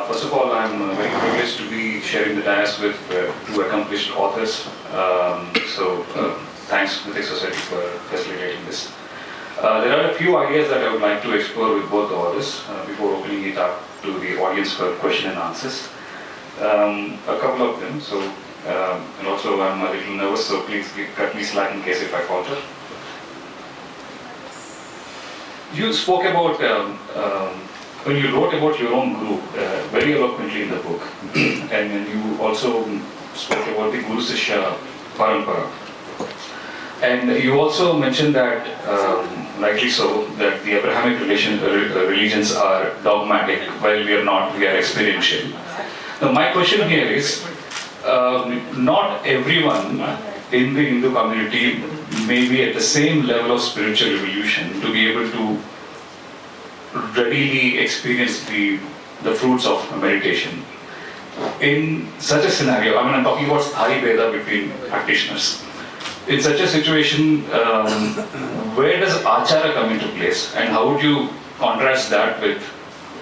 First of all, I'm very privileged to be sharing the dais with two accomplished authors. Thanks, Mythic Society, for facilitating this. There are a few ideas that I would like to explore with both the authors before opening it up to the audience for question and answers. A couple of them. And also I'm a little nervous, so please cut me slack in case if I falter. You spoke about, when you wrote about your own group, very eloquently in the book, and you also spoke about the Guru Sishya Parampara. And you also mentioned that, rightly so, that the Abrahamic religions are dogmatic, while we are not, we are experiential. Now my question here is, not everyone in the Hindu community may be at the same level of spiritual evolution to be able to readily experience the fruits of meditation. In such a scenario, I'm talking about Sthai Veda between practitioners. In such a situation, where does achara come into place, and how would you contrast that with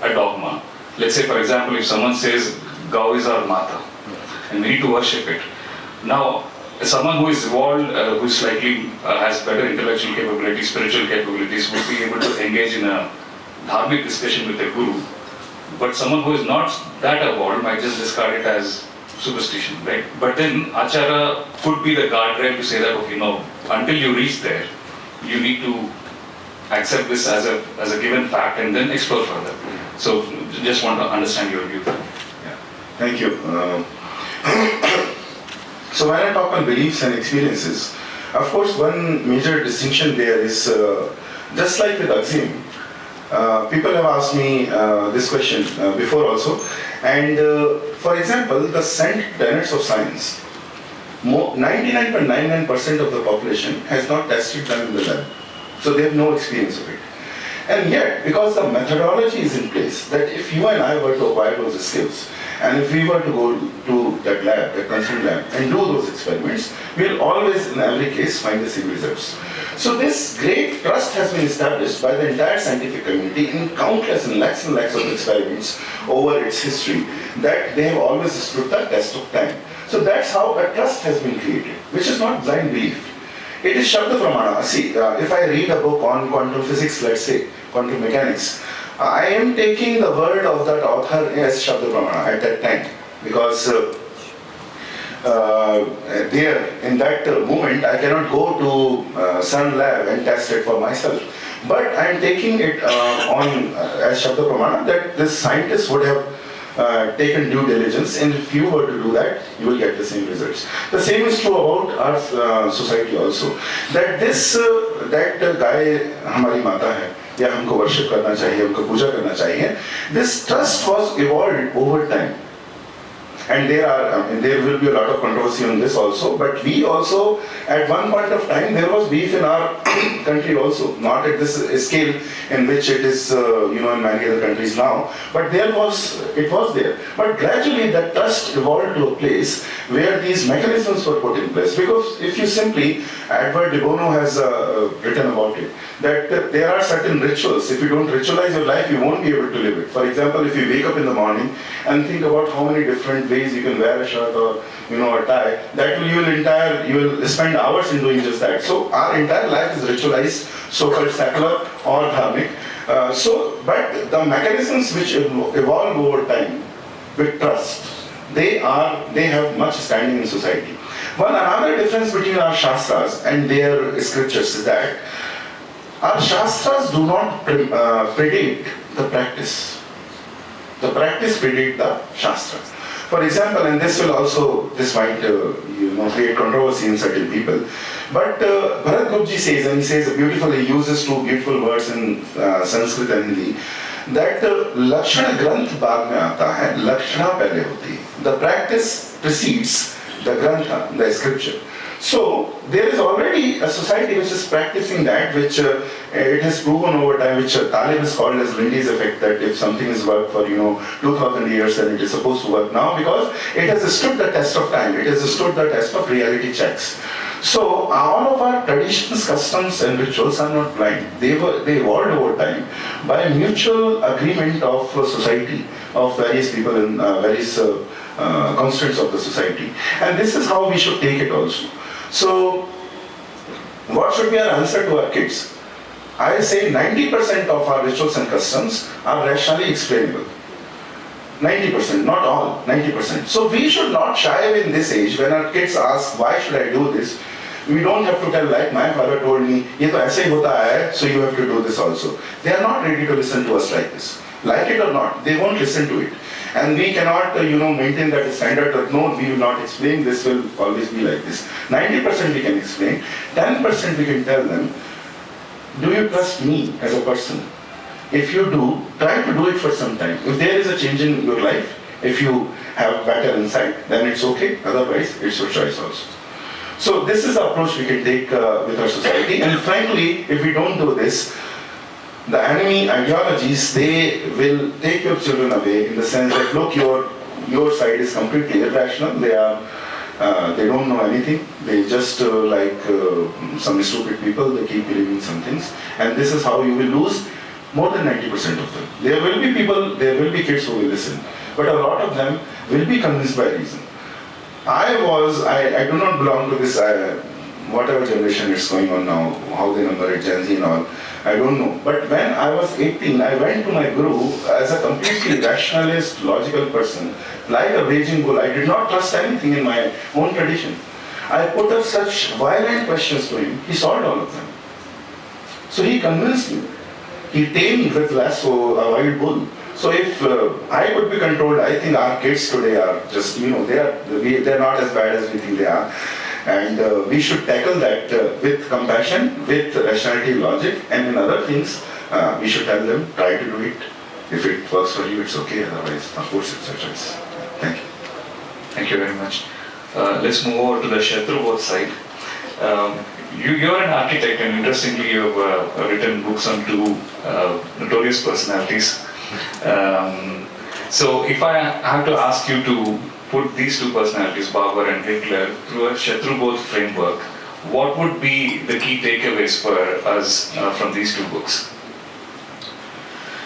a dogma? Let's say, for example, if someone says, Gau is our Mata, and we need to worship it. Now, someone who is evolved, who slightly has better intellectual capabilities, spiritual capabilities, would be able to engage in a dharmic discussion with a guru. But someone who is not that evolved might just discard it as superstition, right? But then achara could be the guardrail to say that, okay, no, until you reach there, you need to accept this as a given fact and then explore further. So, just want to understand your view. Yeah. Thank you. So when I talk on beliefs and experiences, of course one major distinction there is, just like with axiom, people have asked me this question before also, and for example, the cent tenets of science, 99.99% of the population has not tested them in the lab, so they have no experience of it. And yet, because the methodology is in place, that if you and I were to acquire those skills, and if we were to go to that lab, that concerned lab, and do those experiments, we'll always, in every case, find the same results. So this great trust has been established by the entire scientific community in countless and lakhs of experiments over its history, that they have always stood the test of time. So that's how a trust has been created, which is not blind belief. It is Shabda Pramana. See, if I read a book on quantum physics, let's say, quantum mechanics, I am taking the word of that author as Shabda Pramana at that time, because there, in that moment, I cannot go to Sun Lab and test it for myself. But I am taking it on as Shabda Pramana, that this scientist would have taken due diligence, and if you were to do that, you will get the same results. The same is true about our society also. That this, that guy, हमारी माता है, या हमको worship करना चाहिए, हमको पूजा करना चाहिए. This trust was evolved over time. And there will be a lot of controversy on this also, but we also, at one point of time, there was beef in our country also, not at this scale in which it is, in many other countries now, but it was there. But gradually that trust evolved to a place where these mechanisms were put in place. Because if you simply, Edward de Bono has written about it, that there are certain rituals. If you don't ritualize your life, you won't be able to live it. For example, if you wake up in the morning and think about how many different ways you can wear a shirt or a tie, that you will spend hours in doing just that. So our entire life is ritualized, so-called secular or dharmic. But the mechanisms which evolve over time with trust, they have much standing in society. Another difference between our Shastras and their scriptures is that our Shastras do not predict the practice. The practice predict the Shastras. For example, and this might create controversy in certain people, but Bṛhat Gupji says, and he says beautifully, he uses two beautiful words in Sanskrit and Hindi, that Lakshana Granth baad mein aata hai, Lakshana pehle hoti hai. The practice precedes the Grantha, the scripture. So there is already a society which is practicing that, which it has proven over time, which Taleb is called as Lindy's effect, that if something has worked for 2,000 years, then it is supposed to work now, because it has stood the test of time. It has stood the test of reality checks. So all of our traditions, customs, and rituals are not blind. They evolved over time by mutual agreement of society, of various people in various constituents of the society. And this is how we should take it also. So what should be our answer to our kids? I say 90% of our rituals and customs are rationally explainable. 90%, not all, 90%. So we should not shy away in this age when our kids ask, why should I do this? We don't have to tell, like my father told me, ye to aise hota hai, so you have to do this also. They are not ready to listen to us like this. Like it or not, they won't listen to it. And we cannot, maintain that standard that no, we will not explain, this will always be like this. 90% we can explain, 10% we can tell them, do you trust me as a person? If you do, try to do it for some time. If there is a change in your life, if you have better insight, then it's okay. Otherwise, it's your choice also. So this is the approach we can take with our society. And frankly, if we don't do this, the enemy ideologies, they will take your children away in the sense that, look, your side is completely irrational. They don't know anything. They just some stupid people. They keep believing some things, and this is how you will lose more than 90% of them. There will be people, there will be kids who will listen, but a lot of them will be convinced by reason. I do not belong to this, whatever generation is going on now, how they number it, Gen Z and all, I don't know. But when I was 18, I went to my guru as a completely rationalist, logical person, like a raging bull. I did not trust anything in my own tradition. I put up such violent questions to him, he solved all of them. So he convinced me. He tamed with lasso a wild bull. So if I could be controlled, I think our kids today are just, they're not as bad as we think they are. And we should tackle that with compassion, with rationality, logic, and in other things, we should tell them, try to do it. If it works for you, it's okay. Otherwise, of course, it's a choice. Thank you. Thank you very much. Let's move over to the Shatrubodha side. You're an architect, and interestingly, you've written books on two notorious personalities. So if I have to ask you to put these two personalities, Babur and Hitler, through a Shatrubodha framework, what would be the key takeaways for us from these two books?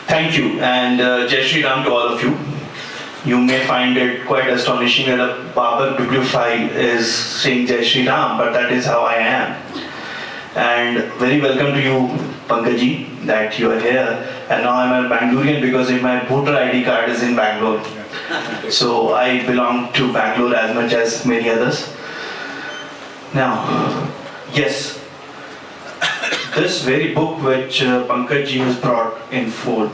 Thank you, and Jai Shri Ram to all of you. You may find it quite astonishing that a Babur bibliophile is saying Jai Shri Ram, but that is how I am. And very welcome to you, Pankaj, that you are here. And now I'm a Bangalorean because my voter ID card is in Bangalore. So I belong to Bangalore as much as many others. Now, yes, this very book which Pankaj has brought in full,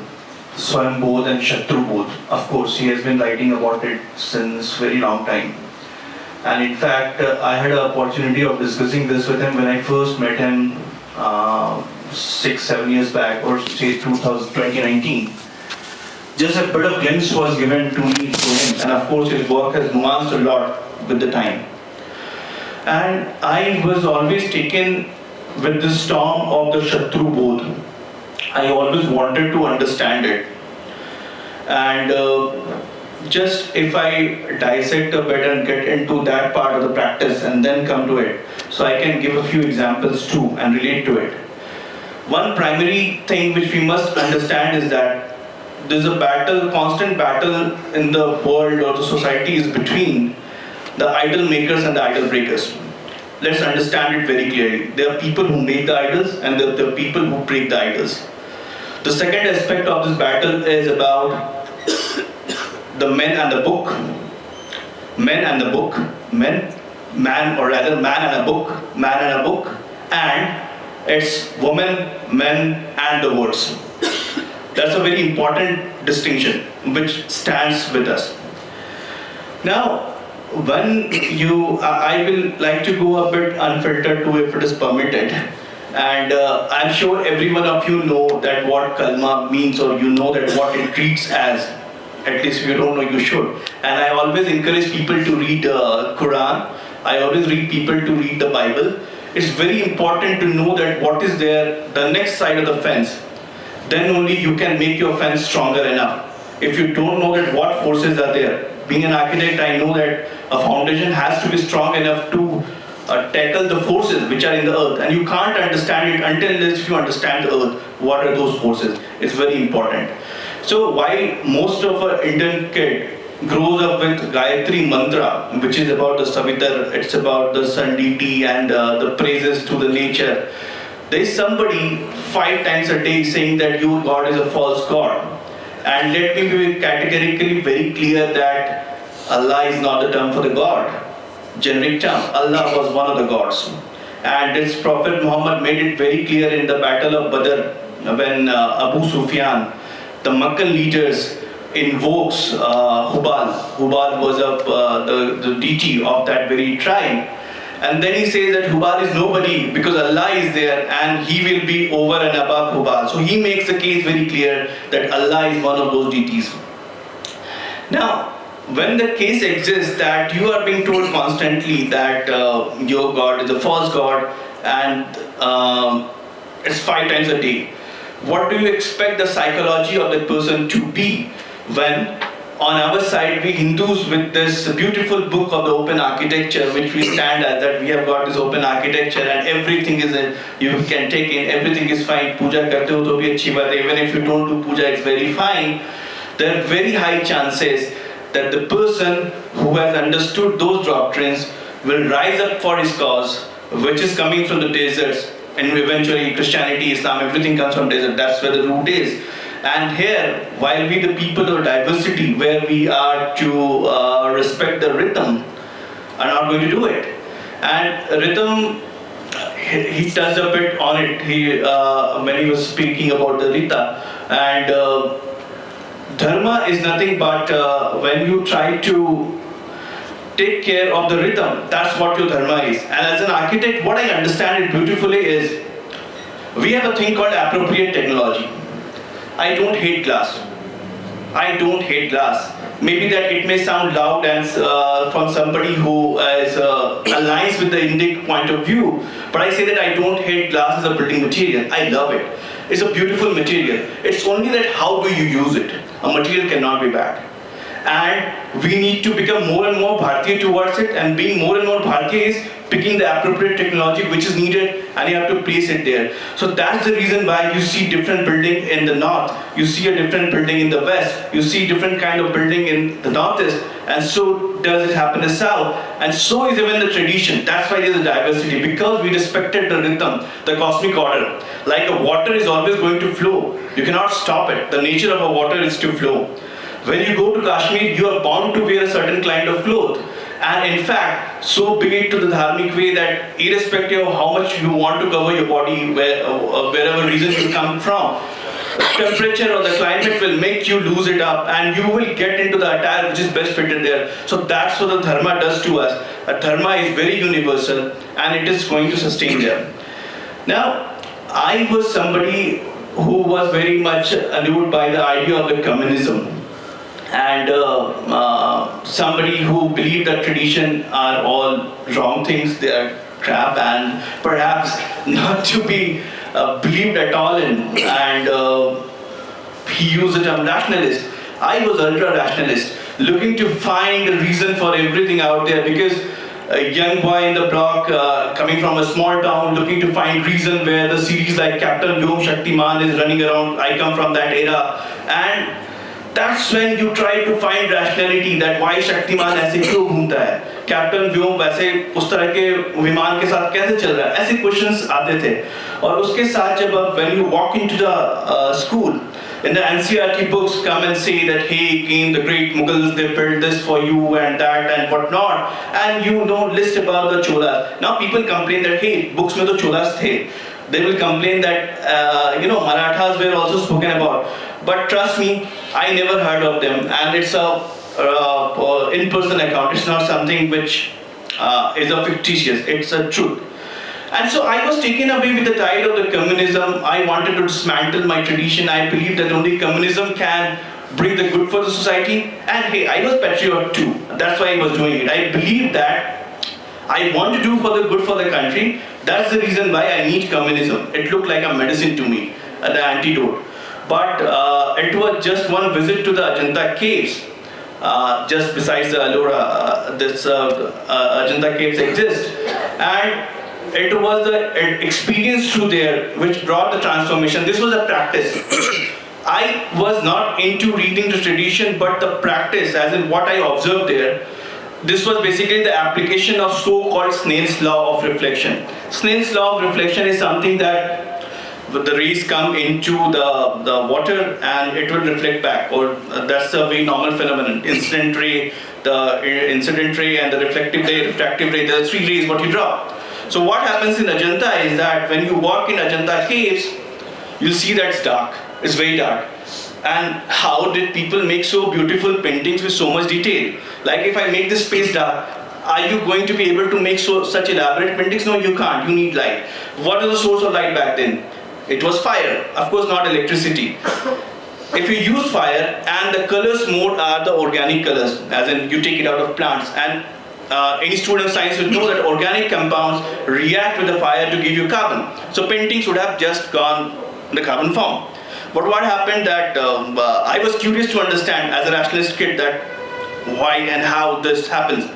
Svayambodha and Shatrubodha, of course, he has been writing about it since very long time. And in fact, I had an opportunity of discussing this with him when I first met him 6-7 years back, or say 2019. Just a bit of glimpse was given to me through him, and of course his work has nuanced a lot with the time. And I was always taken with the storm of the Shatrubodha. I always wanted to understand it. And just if I dissect a bit and get into that part of the practice and then come to it, so I can give a few examples too and relate to it. One primary thing which we must understand is that there's a battle, constant battle in the world or the society is between the idol makers and the idol breakers. Let's understand it very clearly. There are people who make the idols and there are people who break the idols. The second aspect of this battle is about the men and the book. Man and a book, and it's women, men, and the words. That's a very important distinction which stands with us. Now, when I will like to go a bit unfiltered to if it is permitted. And I'm sure every one of you know that what kalma means, or you know that what it treats as. At least if you don't know, you should. And I always encourage people to read Quran I always read people to read the Bible. It's very important to know that what is there, the next side of the fence. Then only you can make your fence stronger enough. If you don't know that what forces are there, being an architect, I know that a foundation has to be strong enough to tackle the forces which are in the earth, and you can't understand it until you understand the earth. What are those forces? It's very important. So while most of an Indian kid grows up with Gayatri mantra, which is about the Savitar, it's about the sun deity and the praises to the nature, there is somebody 5 times a day saying that your God is a false God. And let me be categorically very clear that Allah is not the term for the God. Generic term. Allah was one of the gods. And this Prophet Muhammad made it very clear in the Battle of Badr when Abu Sufyan, the Meccan leaders, invokes Hubal. Hubal was the deity of that very tribe. And then he says that Hubal is nobody because Allah is there and he will be over and above Hubal. So he makes the case very clear that Allah is one of those deities. Now, when the case exists that you are being told constantly that your God is a false God and it's 5 times a day, what do you expect the psychology of that person to be when on our side, we Hindus with this beautiful book of the open architecture, which we stand as that we have got this open architecture and everything is you can take in, everything is fine. Puja karte ho to bhi achhi baat hai. Even if you don't do puja, it's very fine. There are very high chances that the person who has understood those doctrines will rise up for his cause, which is coming from the deserts, and eventually Christianity, Islam, everything comes from desert. That's where the root is. And here, while we the people of diversity, where we are to respect the rhythm, are not going to do it. And rhythm, he touched a bit on it when he was speaking about the Rita. And Dharma is nothing but when you try to take care of the rhythm, that's what your Dharma is. And as an architect, what I understand it beautifully is, we have a thing called appropriate technology. I don't hate glass. I don't hate glass. Maybe that it may sound loud and from somebody who is aligns with the Indic point of view, but I say that I don't hate glass as a building material. I love it. It's a beautiful material. It's only that how do you use it? A material cannot be bad. And we need to become more and more Bharatiya towards it, and being more and more Bharatiya is picking the appropriate technology which is needed and you have to place it there. So that's the reason why you see different building in the north, you see a different building in the west, you see different kind of building in the northeast, and so does it happen in the south, and so is even the tradition. That's why there's a diversity, because we respected the rhythm, the cosmic order. Like a water is always going to flow, you cannot stop it. The nature of a water is to flow. When you go to Kashmir, you are bound to wear a certain kind of cloth. And in fact, so be it to the dharmic way that irrespective of how much you want to cover your body, wherever reason you come from, the temperature or the climate will make you lose it up and you will get into the attire which is best fitted there. So that's what the dharma does to us. A dharma is very universal and it is going to sustain them. Now, I was somebody who was very much allured by the idea of the communism. And somebody who believed that tradition are all wrong things, they are crap and perhaps not to be believed at all in. And he used the term rationalist. I was ultra-rationalist, looking to find a reason for everything out there, because a young boy in the block coming from a small town looking to find reason where the series like Captain Vyom Shaktiman is running around. I come from that era, and that's when you try to find rationality, that why Shaktiman ऐसे क्यों घूमता है, captain व्योम वैसे उस तरह के विमान के साथ कैसे चल रहा है, ऐसे क्वेश्चंस आते थे. और उसके साथ जब when you walk into the school, in the NCERT books come and say that hey, came the great Mughals, they built this for you and that and whatnot, and you know list about the Cholas. Now people complain that hey, books में तो Cholas थे. They will complain that Marathas were also spoken about. But trust me, I never heard of them, and it's a in-person account. It's not something which is a fictitious. It's a truth. And so I was taken away with the tide of the communism. I wanted to dismantle my tradition. I believed that only communism can bring the good for the society. And hey, I was patriot too. That's why I was doing it. I believed that I want to do for the good for the country. That's the reason why I need communism. It looked like a medicine to me, the antidote. But it was just one visit to the Ajanta caves. Just besides the Ellora, this Ajanta caves exist. And it was the experience through there which brought the transformation. This was a practice. I was not into reading the tradition, but the practice, as in what I observed there, this was basically the application of so-called Snell's law of reflection. Snell's law of reflection is something that the rays come into the water and it will reflect back, or that's a very normal phenomenon. Incident ray, the incident ray and the reflective ray, refractive ray, there are three rays what you draw. So what happens in Ajanta is that when you walk in Ajanta caves, you'll see that it's dark, it's very dark. And how did people make so beautiful paintings with so much detail? Like if I make this space dark, are you going to be able to make such elaborate paintings? No, you can't, you need light. What is the source of light back then? It was fire, of course not electricity. If you use fire, and the colors mode are the organic colors, as in you take it out of plants, and any student of science would know that organic compounds react with the fire to give you carbon. So paintings would have just gone in the carbon form. But what happened that I was curious to understand as a rationalist kid that why and how this happens.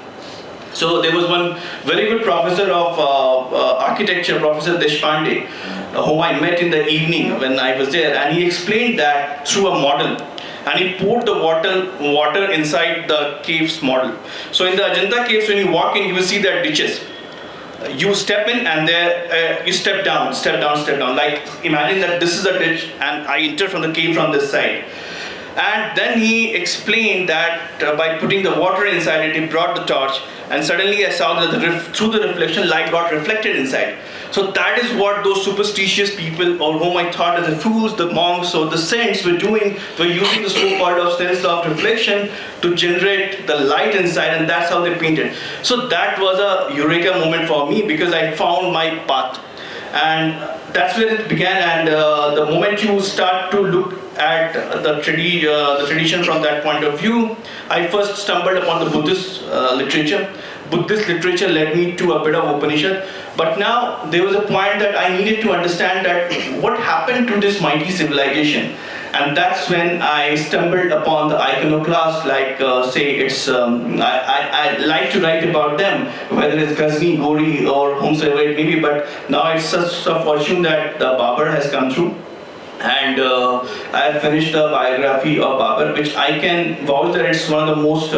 So there was one very good professor of architecture, Professor Deshpande, whom I met in the evening when I was there, and he explained that through a model. And he poured the water inside the caves model. So in the Ajanta caves, when you walk in, you will see there are ditches. You step in and there you step down. Like imagine that this is a ditch and I enter from the cave from this side. And then he explained that by putting the water inside it, he brought the torch, and suddenly I saw that through the reflection, light got reflected inside. So that is what those superstitious people, or whom I thought as the fools, the monks or the saints were doing. Were using the so-called Snell's law of reflection to generate the light inside, and that's how they painted. So that was a eureka moment for me, because I found my path. And that's where it began, and the moment you start to look at the tradition from that point of view, I first stumbled upon the Buddhist literature. Buddhist literature led me to a bit of Upanishad, but now there was a point that I needed to understand that what happened to this mighty civilization. And that's when I stumbled upon the iconoclast, like say it's, I like to write about them, whether it's Ghazni, Gori or whomsoever it may be, but now it's such a fortune that the Babur has come through. And I have finished the biography of Babur, which I can vouch that it's one of the most,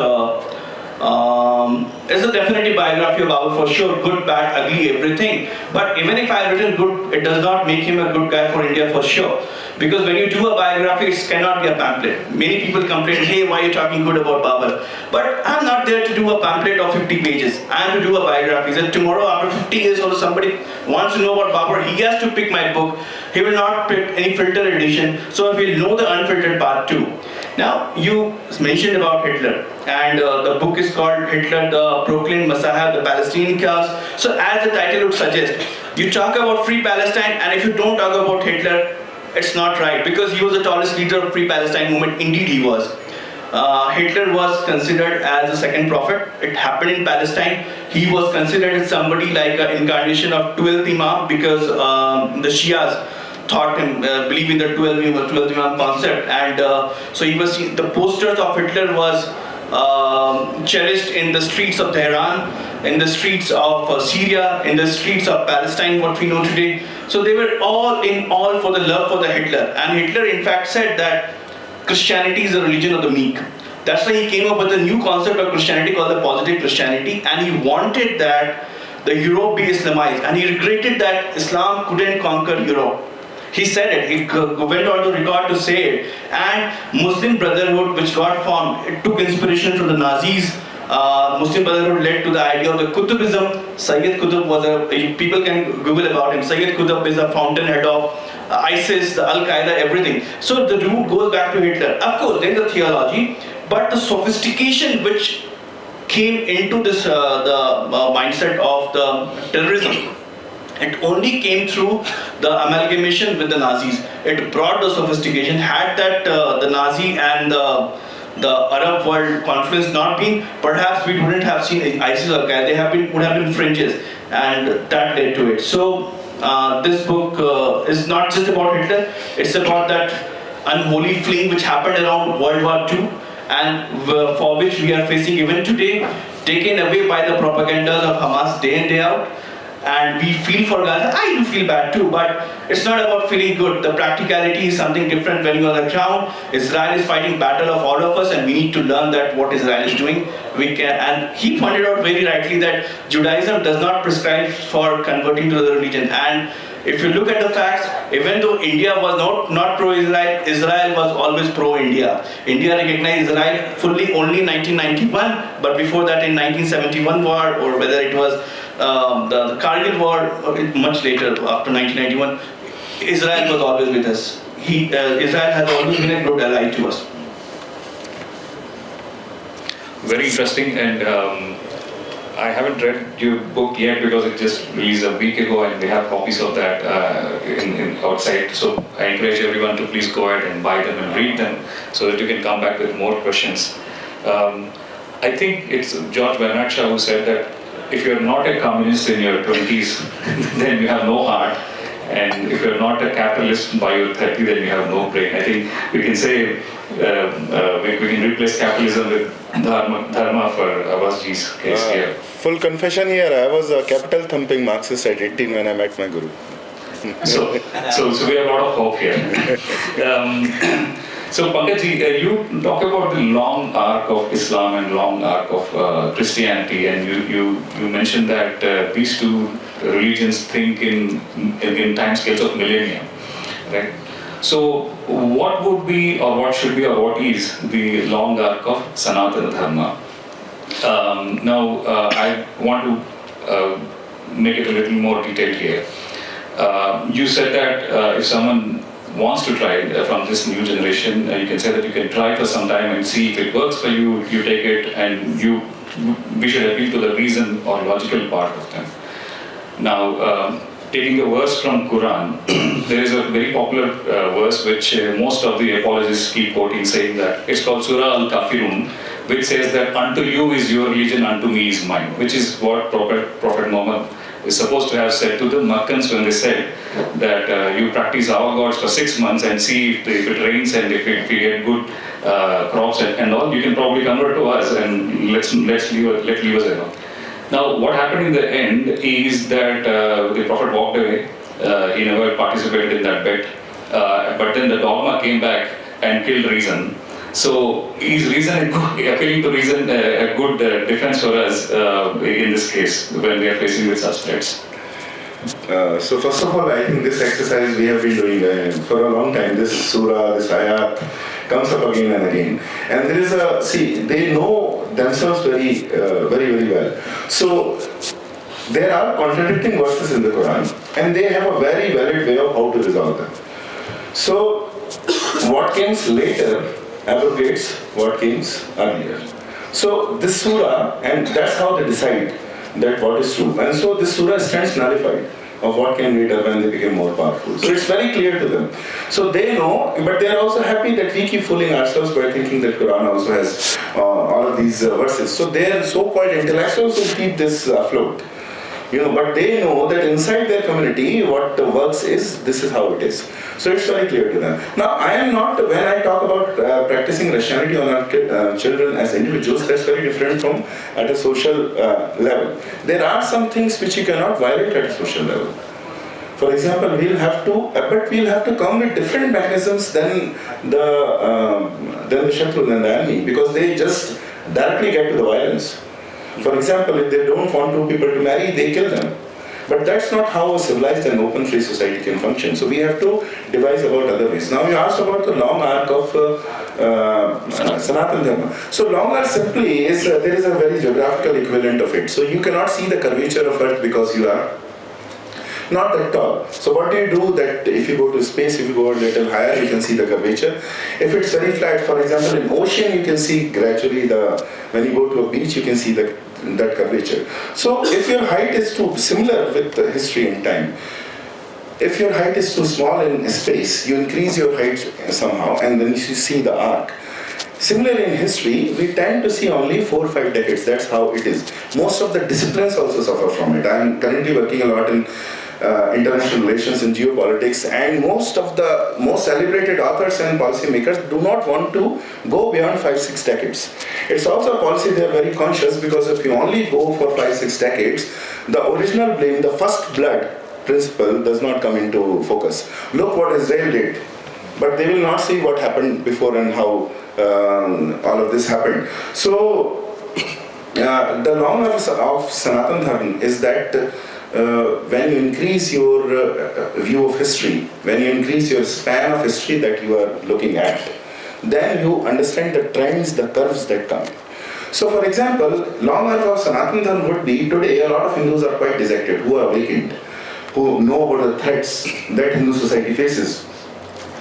it's a definitely biography of Babur for sure, good, bad, ugly, everything. But even if I have written good, it does not make him a good guy for India for sure. Because when you do a biography, it cannot be a pamphlet. Many people complain, hey, why are you talking good about Babur? But I'm not there to do a pamphlet of 50 pages. I am to do a biography. So tomorrow, after 50 years, or somebody wants to know about Babur, he has to pick my book. He will not pick any filter edition. So he will know the unfiltered part too. Now, you mentioned about Hitler. And the book is called Hitler, the Proclaimed Messiah of the Palestinian Cause. So as the title would suggest, you talk about Free Palestine, and if you don't talk about Hitler, it's not right, because he was the tallest leader of Free Palestine movement. Indeed he was. Hitler was considered as the second prophet. It happened in Palestine. He was considered as somebody like an incarnation of 12th Imam, because the Shias thought him, believe in the 12th Imam concept. And so he was, the posters of Hitler was cherished in the streets of Tehran, in the streets of Syria, in the streets of Palestine, what we know today. So they were all in all for the love for the Hitler. And Hitler in fact said that Christianity is a religion of the meek. That's why he came up with a new concept of Christianity called the positive Christianity, and he wanted that the Europe be Islamized, and he regretted that Islam couldn't conquer Europe. He said it, he went on the record to say it. And Muslim Brotherhood, which got formed, it took inspiration from the Nazis. Muslim Brotherhood led to the idea of the Qutbism. Sayyid Qutb was people can Google about him. Sayyid Qutb is a fountainhead of ISIS, the Al-Qaeda, everything. So the root goes back to Hitler. Of course, there is a theology, but the sophistication which came into this, the mindset of the terrorism, it only came through the amalgamation with the Nazis. It brought the sophistication. Had that the Nazi and the the Arab world confluence not been, perhaps we wouldn't have seen ISIS or Qaeda. Would have been fringes, and that led to it. So this book is not just about Hitler, it's about that unholy fling which happened around World War II, and for which we are facing even today, taken away by the propagandas of Hamas day in, day out. And we feel for Gaza. I do feel bad too, but it's not about feeling good. The practicality is something different when you're on the ground. Israel is fighting battle of all of us, and we need to learn that what Israel is doing. We can, and he pointed out very rightly that Judaism does not prescribe for converting to the religion. And if you look at the facts, even though India was not pro-Israel, Israel was always pro-India. India recognized Israel fully only in 1991, but before that in 1971 war, or whether it was the Kargil war, much later after 1991, Israel was always with us. Israel has always been a good ally to us. Very interesting, and I haven't read your book yet because it just released a week ago, and we have copies of that in outside. So I encourage everyone to please go ahead and buy them and read them, so that you can come back with more questions. I think it's George Bernard Shaw who said that if you're not a communist in your 20s, then you have no heart. And if you're not a capitalist by your 30, then you have no brain. I think we can say we can replace capitalism with dharma for Abbasji's case here. Full confession here, I was a capital thumping Marxist at 18 when I met my guru. So we have a lot of hope here. So Pankaj, you talk about the long arc of Islam and long arc of Christianity, and you mentioned that these two religions think in time scales of millennia, right? So what would be, or what should be, or what is the long arc of Sanātana Dharma? Now I want to make it a little more detailed here. You said that if someone wants to try from this new generation, you can say that you can try for some time and see if it works for you, you take it, and we should appeal to the reason or logical part of them. Now, taking the verse from Quran, there is a very popular verse which most of the apologists keep quoting, saying that it's called Surah Al-Kafirun, which says that unto you is your religion, unto me is mine, which is what Prophet Muhammad is supposed to have said to the Makkans when they said that you practice our gods for 6 months and see if it rains and if we get good crops and all, you can probably convert to us and let leave us alone. Now, what happened in the end is that the Prophet walked away. He never participated in that bet. But then the dogma came back and killed reason. So, is reason appealing to reason a good defense for us in this case when we are facing with such threats? So first of all, I think this exercise we have been doing for a long time. This surah, this ayat comes up again and again. And there is they know themselves very well. So there are contradicting verses in the Quran, and they have a very valid way of how to resolve them. So what comes later abrogates what came earlier. So this surah, and that's how they decide that what is true. And so this surah stands nullified of what came later when they became more powerful. So it's very clear to them. So they know, but they are also happy that we keep fooling ourselves by thinking that Quran also has all of these verses. So their so-called intellectuals will keep this afloat. But they know that inside their community, what works is, this is how it is. So it's very clear to them. Now, I am not, when I talk about practicing rationality on our children as individuals, that's very different from at a social level. There are some things which you cannot violate at a social level. For example, we'll have to come with different mechanisms than the Shatru, than the enemy, because they just directly get to the violence. For example, if they don't want two people to marry, they kill them. But that's not how a civilized and open free society can function. So we have to devise about other ways. Now you asked about the long arc of Sanātana Dharma. So long arc simply is, there is a very geographical equivalent of it. So you cannot see the curvature of Earth because you are not that tall. So what do you do that if you go to space, if you go a little higher, you can see the curvature. If it's very flat, for example, in ocean, you can see gradually when you go to a beach, you can see that curvature. So if your height is too similar with the history and time, if your height is too small in space, you increase your height somehow, and then you see the arc. Similarly, in history, we tend to see only 4 or 5 decades. That's how it is. Most of the disciplines also suffer from it. I'm currently working a lot in international relations and geopolitics, and most of the most celebrated authors and policymakers do not want to go beyond 5-6 decades. It's also a policy they are very conscious, because if you only go for 5-6 decades, the original blame, the first blood principle does not come into focus. Look what Israel did, but they will not see what happened before and how all of this happened. So the long of Sanātana Dharma is that when you increase your view of history, when you increase your span of history that you are looking at, then you understand the trends, the curves that come. So for example, long arc of Sanātana Dharma would be, today a lot of Hindus are quite dejected, who are awakened, who know about the threats that Hindu society faces.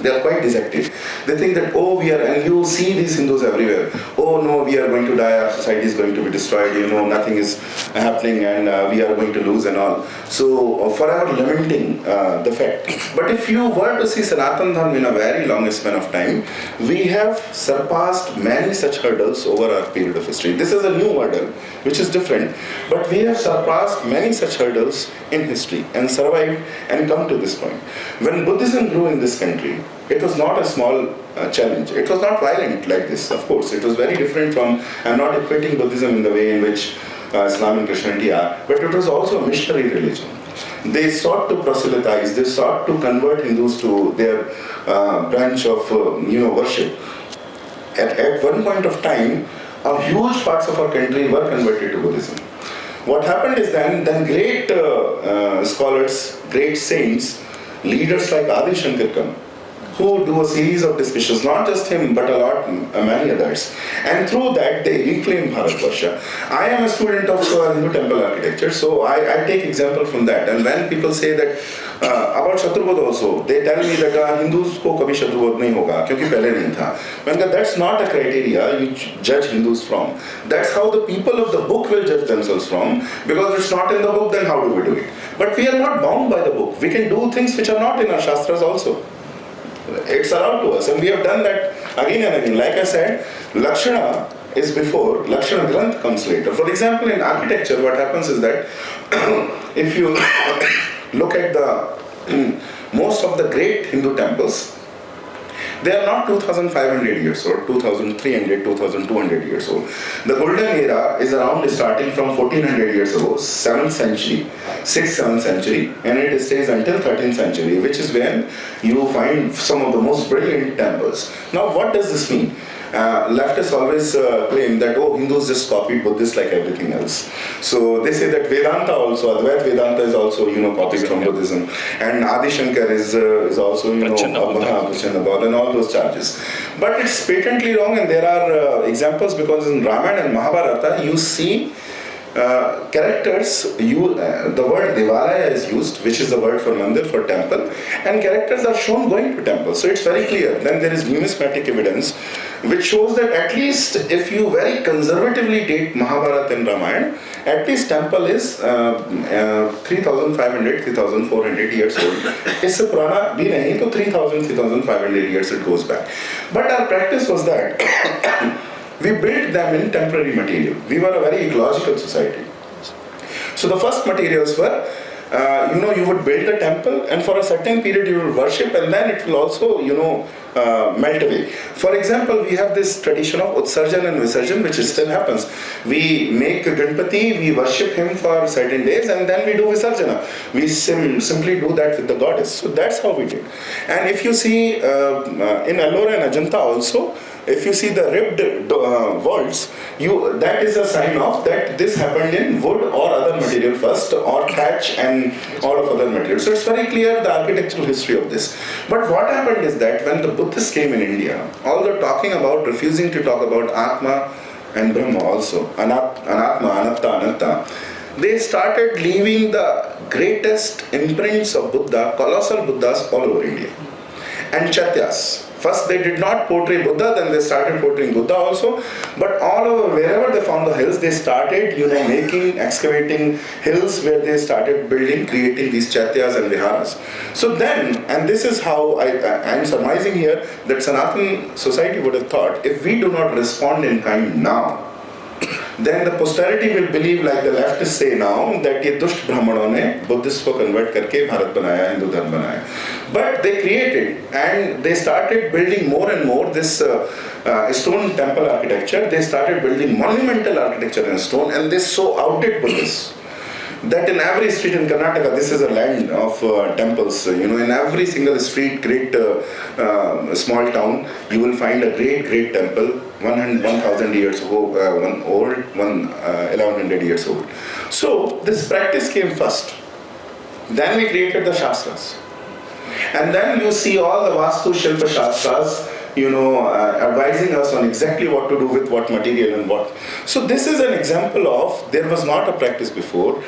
They are quite dejected. They think that, oh, we are, and you see these Hindus everywhere. Oh no, we are going to die, our society is going to be destroyed, nothing is happening, and we are going to lose and all. So forever lamenting the fact. But if you were to see Sanātana Dharma in a very long span of time, we have surpassed many such hurdles over our period of history. This is a new hurdle, which is different, but we have surpassed many such hurdles in history and survived and come to this point. When Buddhism grew in this country, it was not a small challenge. It was not violent like this, of course. It was very different from, I'm not equating Buddhism in the way in which Islam and Christianity are, but it was also a missionary religion. They sought to proselytize, they sought to convert Hindus to their branch of worship. At one point of time, a huge parts of our country were converted to Buddhism. What happened is then great scholars, great saints, leaders like Adi Shankar come, who do a series of discussions, not just him, but many others. And through that, they reclaim Bharatvarsha. I am a student of Hindu temple architecture, so I take example from that. And when people say that, about Shatrubodha also, they tell me that Hindus ko kabhi Shatrubodha nahi hoga, kyunki pehle nahi tha. When that's not a criteria you judge Hindus from. That's how the people of the book will judge themselves from, because it's not in the book, then how do we do it? But we are not bound by the book. We can do things which are not in our Shastras also. It's allowed to us, and we have done that again and again. Like I said, Lakshana is before, Lakshana Granth comes later. For example, in architecture, what happens is that if you look at the most of the great Hindu temples, they are not 2,500 years old, 2,300, 2,200 years old. The golden era is around starting from 1400 years ago, 7th century, 6th, 7th century, and it stays until 13th century, which is when you find some of the most brilliant temples. Now, what does this mean? Leftists always claim that, Hindus just copied Buddhists like everything else. So they say that Vedanta also, Advaita Vedanta is also, copied from Buddhism. And Adi Shankar is also, Prachanabodha and all those charges. But it's patently wrong, and there are examples, because in Ramayana and Mahabharata, you see characters, the word Devalaya is used, which is the word for mandir, for temple, and characters are shown going to temple. So it's very clear. Then there is numismatic evidence, which shows that at least if you very conservatively date Mahabharata and Ramayana, at least temple is 3,500, 3,400 years old. It's a Purana bhi nahi, so 3,000, 3,500 years it goes back. But our practice was that we built them in temporary material. We were a very ecological society. So the first materials were, you would build a temple, and for a certain period you will worship, and then it will also, melt away. For example, we have this tradition of Utsarjan and Visarjan, which still happens. We make Ganpati, we worship him for certain days, and then we do Visarjana. We simply do that with the goddess. So that's how we did. And if you see in Ellora and Ajanta also, if you see the ribbed vaults, that is a sign of that this happened in wood or other material first, or thatch and all of other materials. So it's very clear the architectural history of this. But what happened is that when the Buddhists came in India, although talking about, refusing to talk about Atma and Brahma also, Anatma, Anatta, Anatta, they started leaving the greatest imprints of Buddha, colossal Buddhas all over India. And Chaityas. First they did not portray Buddha, then they started portraying Buddha also. But all over, wherever they found the hills, they started, excavating hills where they started building, creating these chaityas and viharas. So then, and this is how I am surmising here, that Sanatana society would have thought, if we do not respond in kind now, then the posterity will believe, like the leftists say now, that ये दुष्ट ब्राह्मणों ने Buddhist को convert करके भारत बनाया, हिंदू धर्म बनाया. But they created and they started building more and more this stone temple architecture. They started building monumental architecture in stone, and they so outdid Buddhists that in every street in Karnataka, this is a land of temples. In every single street, great small town, you will find a great temple, 1,000 years old, 1,100 years old. So this practice came first. Then we created the Shastras. And then you see all the Vastu Shilpa Shastras, advising us on exactly what to do with what material and what. So this is an example of, there was not a practice before,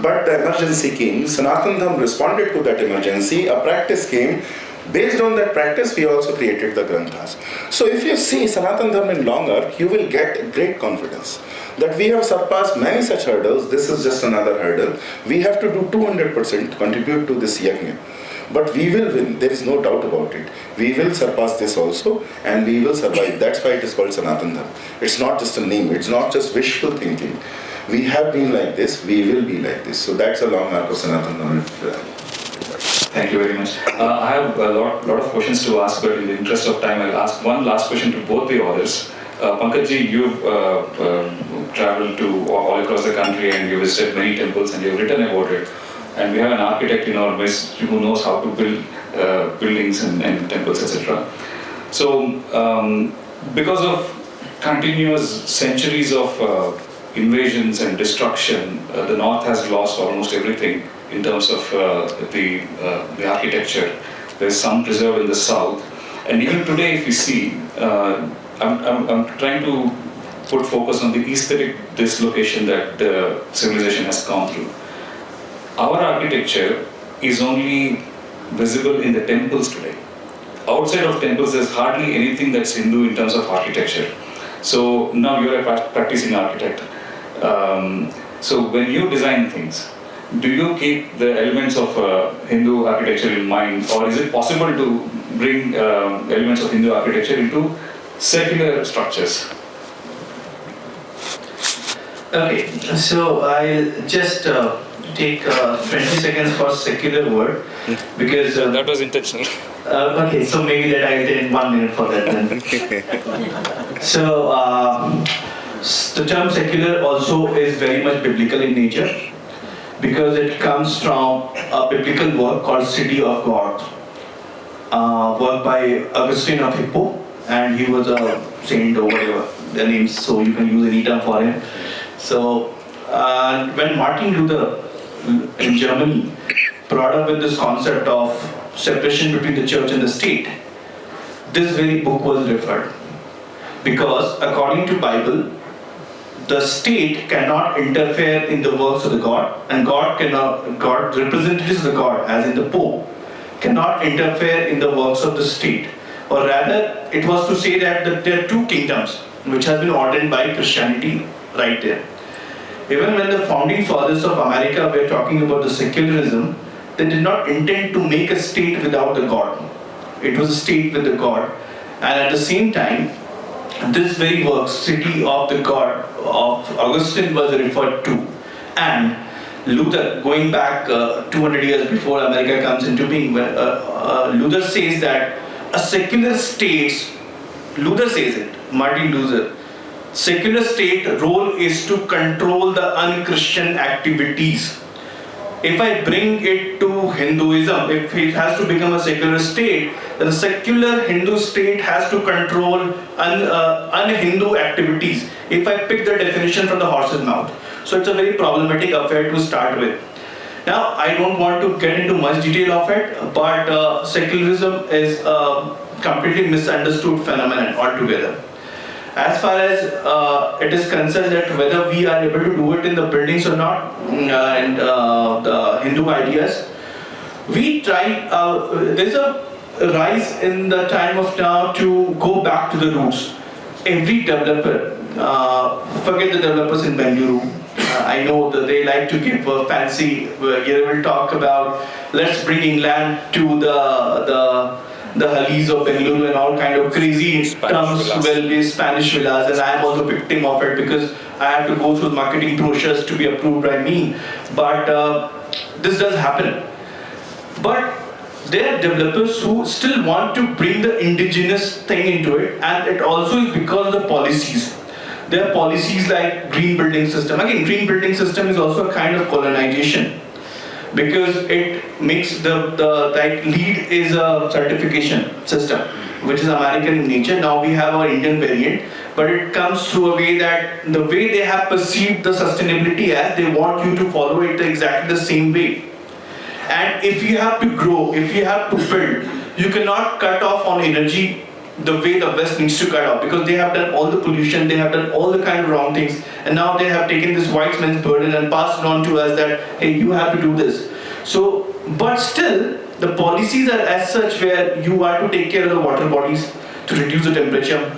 but the emergency came. Sanatana Dharma responded to that emergency. A practice came. Based on that practice, we also created the Granthas. So if you see Sanatana Dharma in long arc, you will get great confidence that we have surpassed many such hurdles. This is just another hurdle. We have to do 200% contribute to this yajna. But we will win, there is no doubt about it. We will surpass this also, and we will survive. That's why it is called Sanatana Dharma. It's not just a name, it's not just wishful thinking. We have been like this, we will be like this. So that's a long arc of Sanatana Dharma. Thank you very much. I have a lot of questions to ask, but in the interest of time, I'll ask one last question to both the authors. Pankajji, you've traveled to all across the country and you visited many temples and you've written about it. And we have an architect in our midst who knows how to build buildings and temples, etc. So, because of continuous centuries of invasions and destruction, the North has lost almost everything in terms of the architecture. There's some preserved in the South. And even today, if you see, I'm trying to put focus on the aesthetic dislocation that the civilization has gone through. Our architecture is only visible in the temples today. Outside of temples, there's hardly anything that's Hindu in terms of architecture. So now you're a practicing architect. So when you design things, do you keep the elements of Hindu architecture in mind, or is it possible to bring elements of Hindu architecture into secular structures? Okay, so I'll just take 20 seconds for secular word, because that was intentional. Okay, so maybe that I'll take 1 minute for that then. So the term secular also is very much biblical in nature, because it comes from a biblical work called City of God, work by Augustine of Hippo, and he was a saint or whatever the names, so you can use any term for him. So when Martin Luther in Germany brought up with this concept of separation between the church and the state, this very book was referred, because according to Bible, the state cannot interfere in the works of the God, and God representatives of the God, as in the Pope, cannot interfere in the works of the state. Or rather, it was to say that there are two kingdoms which have been ordained by Christianity right there. Even when the founding fathers of America were talking about the secularism, they did not intend to make a state without the God. It was a state with the God. And at the same time, this very work, City of the God of Augustine, was referred to. And Luther, going back 200 years before America comes into being, Luther says that a secular state, Luther says it, Martin Luther, secular state role is to control the un-Christian activities. If I bring it to Hinduism, if it has to become a secular state, then the secular Hindu state has to control un-Hindu activities. If I pick the definition from the horse's mouth. So it's a very problematic affair to start with. Now, I don't want to get into much detail of it, but secularism is a completely misunderstood phenomenon altogether. As far as it is concerned that whether we are able to do it in the buildings or not, and the Hindu ideas, we try, there's a rise in the time of now to go back to the roots. Every developer, forget the developers in Bengaluru. I know that they like to give a fancy, here we'll talk about, let's bring England to the Hallis of Bengaluru and all kind of crazy terms, Spanish villas, and I am also a victim of it because I have to go through marketing brochures to be approved by me. But this does happen. But there are developers who still want to bring the indigenous thing into it, and it also is because of the policies. There are policies like green building system. Again, green building system is also a kind of colonization because it makes the like LEED is a certification system which is American in nature. Now we have our Indian variant, but it comes through a way that the way they have perceived the sustainability as, they want you to follow it exactly the same way. And if you have to grow, if you have to build, you cannot cut off on energy the way the West needs to cut off, because they have done all the pollution, they have done all the kind of wrong things, and now they have taken this white man's burden and passed it on to us that, hey, you have to do this. So, but still, the policies are as such where you are to take care of the water bodies to reduce the temperature.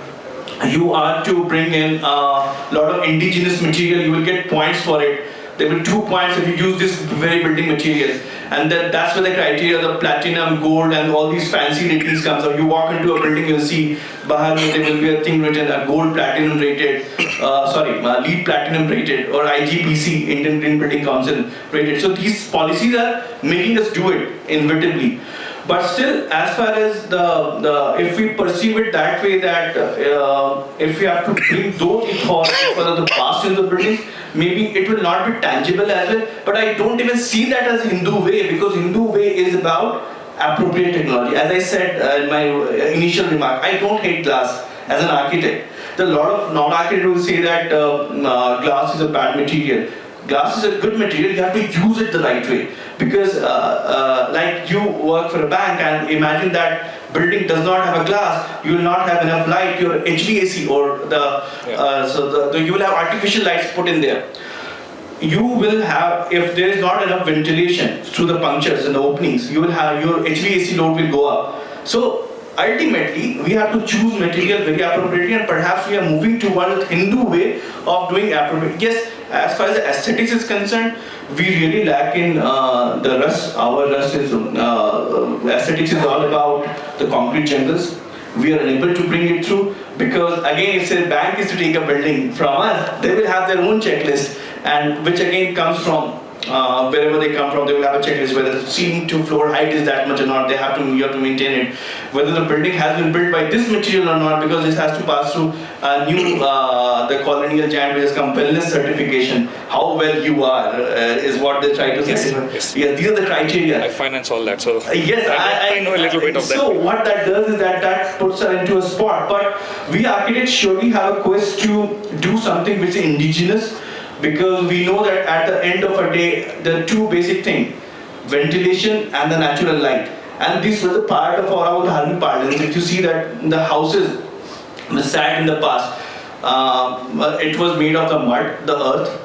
You are to bring in a lot of indigenous material, you will get points for it. There will be 2 points if you use this very building material. And that's where the criteria, the platinum, gold, and all these fancy ratings comes up. You walk into a building, you'll see, bahar there will be a thing written, gold platinum rated, LEED platinum rated, or IGBC, Indian Green Building Council rated. So these policies are making us do it inevitably. But still, as far as if we perceive it that way, that if we have to bring those authorities for the past in the buildings, maybe it will not be tangible as well. But I don't even see that as Hindu way, because Hindu way is about appropriate technology. As I said in my initial remark, I don't hate glass as an architect. There are a lot of non-architects who say that glass is a bad material. Glass is a good material, you have to use it the right way. Because like you work for a bank and imagine that building does not have a glass, you will not have enough light, your HVAC or you will have artificial lights put in there. You will have, if there is not enough ventilation through the punctures and the openings, you will have, your HVAC load will go up. So ultimately, we have to choose material very appropriately, and perhaps we are moving towards a Hindu way of doing appropriate. Yes, as far as the aesthetics is concerned, we really lack in the rust. Our rust is, aesthetics is all about the concrete jungles. We are unable to bring it through because, again, if a bank is to take a building from us, they will have their own checklist, and which again comes from wherever they come from. They will have a checklist whether the ceiling to floor height is that much or not. You have to maintain it. Whether the building has been built by this material or not, because this has to pass through a new the colonial giant which has come wellness certification. How well you are is what they try to say. Yes. Yes, these are the criteria. I finance all that, so yes, I know a little bit of that. So what that does is that puts her into a spot. But we architects surely have a quest to do something which is indigenous, because we know that at the end of a day, the two basic things, ventilation and the natural light. And this was a part of our Dharmic parlance. If you see that the houses were sat in the past, it was made of the mud, the earth,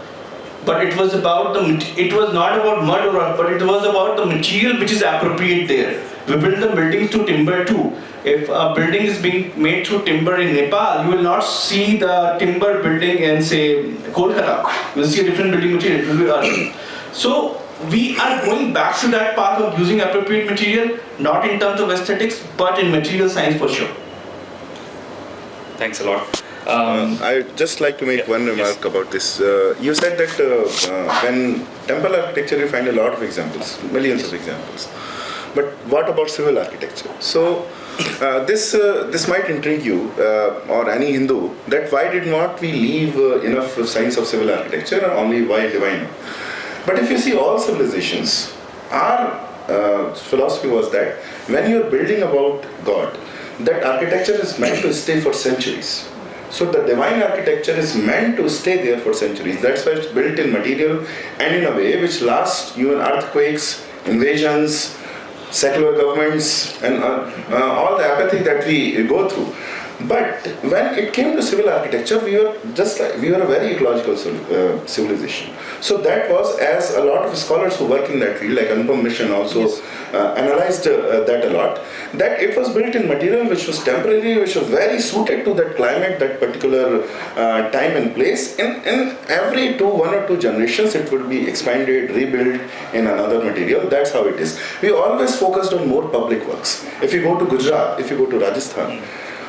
but it was about it was not about mud or earth, but it was about the material which is appropriate there. We build the buildings to timber too. If a building is being made through timber in Nepal, you will not see the timber building in, say, Kolkata. You will see a different building material. It will be earth. So we are going back to that path of using appropriate material, not in terms of aesthetics, but in material science for sure. Thanks a lot. I'd just like to make one remark about this. You said that when temple architecture you find a lot of examples, millions of examples. But what about civil architecture? So this might intrigue you or any Hindu, that why did not we leave enough science of civil architecture and only why divine? But if you see all civilizations, our philosophy was that when you're building about God, that architecture is meant to stay for centuries. So the divine architecture is meant to stay there for centuries. That's why it's built in material and in a way which lasts even earthquakes, invasions, secular governments, and all the apathy that we go through. But when it came to civil architecture, we were a very ecological civilization. So that was, as a lot of scholars who work in that field, like Anupam Mission also analyzed that a lot, that it was built in material which was temporary, which was very suited to that climate, that particular time and place. In every 1 or 2 generations, it would be expanded, rebuilt in another material. That's how it is. We always focused on more public works. If you go to Gujarat, if you go to Rajasthan,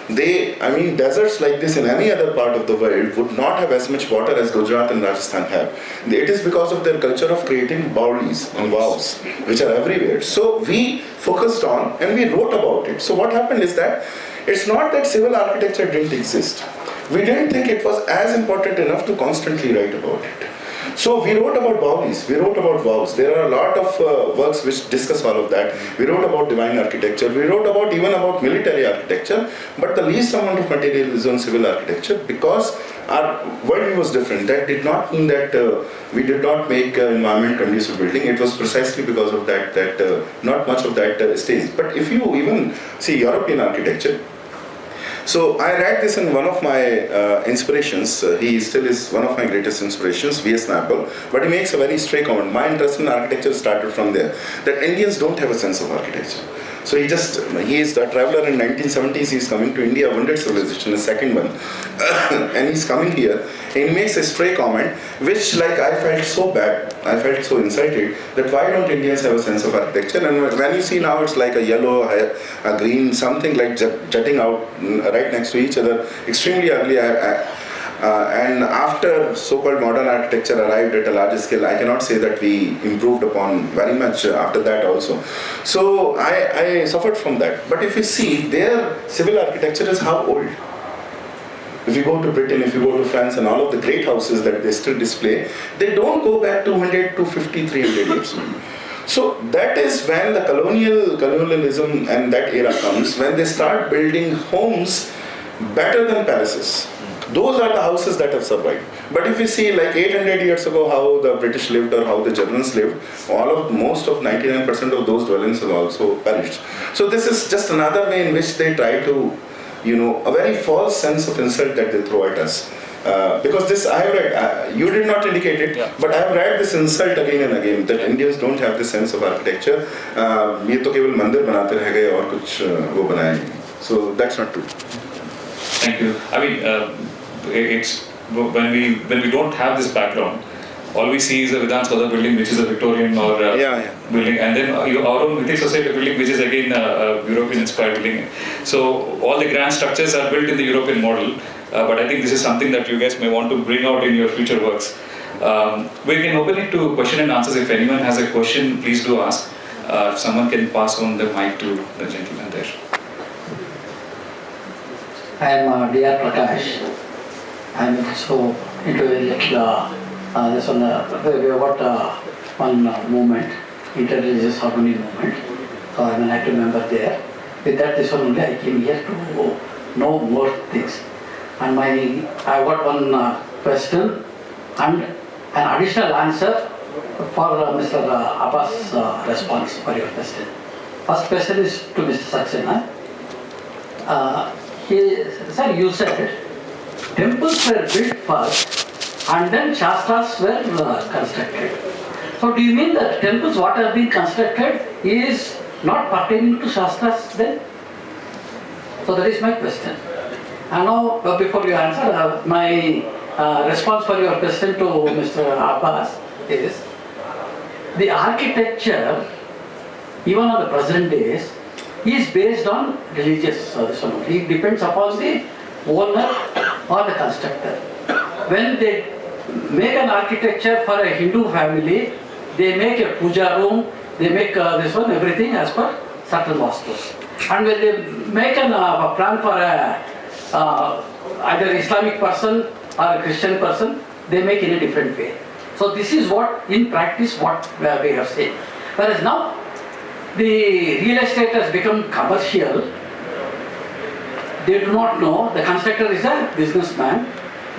deserts like this in any other part of the world would not have as much water as Gujarat and Rajasthan have. It is because of their culture of creating baulis and vows, which are everywhere. So we focused on and we wrote about it. So what happened is that it's not that civil architecture didn't exist. We didn't think it was as important enough to constantly write about it. So we wrote about baulis, we wrote about vows. There are a lot of works which discuss all of that. We wrote about divine architecture, we wrote about even about military architecture, but the least amount of material is on civil architecture because our worldview was different. That did not mean that we did not make environment conducive building. It was precisely because of that not much of that stays. But if you even see European architecture, so I read this in one of my inspirations. He still is one of my greatest inspirations, V.S. Naipaul. But he makes a very stray comment. My interest in architecture started from there. That Indians don't have a sense of architecture. So he is a traveler in 1970s. He's coming to India, wounded civilization, the second one. And he's coming here. And he makes a stray comment, which I felt so bad. I felt so incited that why don't Indians have a sense of architecture? And when you see now, it's like a yellow, a green, something like jutting out right next to each other, extremely ugly. And after so-called modern architecture arrived at a larger scale, I cannot say that we improved upon very much after that also. So I suffered from that. But if you see, their civil architecture is how old? If you go to Britain, if you go to France, and all of the great houses that they still display, they don't go back 200, 250, 300 years. So that is when the colonialism and that era comes, when they start building homes better than palaces. Those are the houses that have survived. But if you see 800 years ago how the British lived or how the Germans lived, most of 99% of those dwellings have also perished. So this is just another way in which they try to, a very false sense of insult that they throw at us. Because this I have read, you did not indicate it, but I have read this insult again and again, that Indians don't have this sense of architecture. ये तो केवल मंदिर बनाते रह गए और कुछ वो बनाया नहीं. So that's not true. Thank you. It's when we don't have this background, all we see is a Vedanta Sodha building, which is a Victorian or building, and then our own Mythic Society building, which is again a European-inspired building. So all the grand structures are built in the European model, but I think this is something that you guys may want to bring out in your future works. We can open it to question and answers. If anyone has a question, please do ask. If someone can pass on the mic to the gentleman there. I am D.R. Prakash. I am so into this one. We have got one movement, interreligious harmony movement. So I am an active member there. With that, this one only I came here to know more things. And I got one question and an additional answer for Mr. Aabhas' response for your question. First question is to Mr. Saxena. Sir, you said temples were built first and then Shastras were constructed. So do you mean that temples what have been constructed is not pertaining to Shastras then? So that is my question. And now before you answer, my response for your question to Mr. Aabhas is the architecture even on the present days is based on religious this one. It depends upon the owner or the constructor. When they make an architecture for a Hindu family, they make a puja room, they make this one, everything as per certain vastus. And when they make a plan for either Islamic person or a Christian person, they make in a different way. So this is what, in practice, what we have seen. Whereas now, the real estate has become commercial. They do not know, the constructor is a businessman,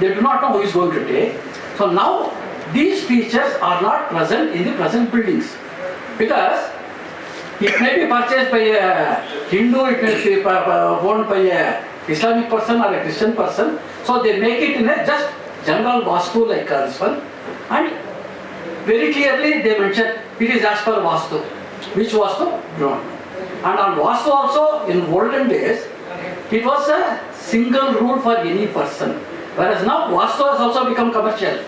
they do not know who is going to take. So now, these features are not present in the present buildings. Because It may be purchased by a Hindu, it may be owned by a Islamic person or a Christian person. So they make it in a just general Vastu like this one. And very clearly they mention it is as per Vastu. Which Vastu? Bṛhat. And on Vastu also, in olden days, it was a single rule for any person. Whereas now Vastu has also become commercial.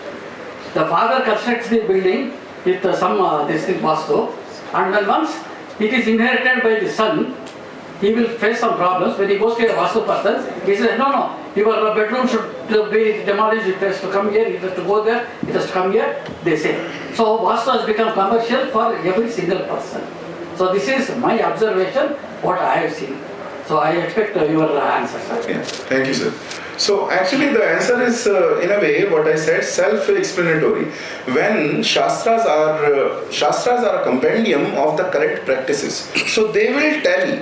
The father constructs the building with some this thing Vastu, and then once it is inherited by the son, he will face some problems. When he goes to a Vastu person, he says, no, your bedroom should be demolished, it has to come here, it has to go there, it has to come here, they say. So Vastu has become commercial for every single person. So this is my observation, what I have seen. So I expect your answer, sir. Yeah, thank you, sir. So actually the answer is in a way what I said, self-explanatory. When Shastras are a compendium of the correct practices. So they will tell,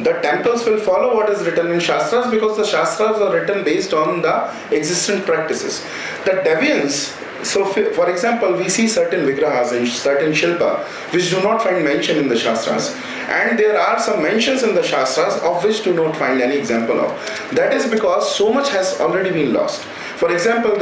the temples will follow what is written in Shastras because the Shastras are written based on the existent practices. The deviance, so for example, we see certain vigrahas and certain shilpa which do not find mention in the Shastras. And there are some mentions in the Shastras of which do not find any example of. That is because so much has already been lost. For example,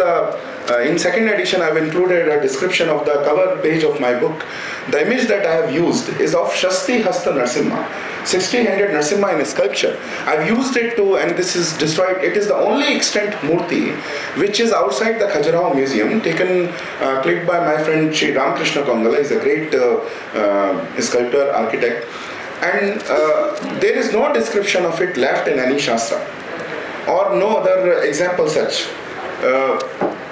in second edition I have included a description of the cover page of my book. The image that I have used is of Shasti Hasta Narsimha, 1600 Narsimha in a sculpture. I have used it to, and this is destroyed, it is the only extant murti which is outside the Khajuraho Museum, clicked by my friend Shri Ramakrishna Kongala. He is a great sculptor, architect. And there is no description of it left in any Shastra or no other example such.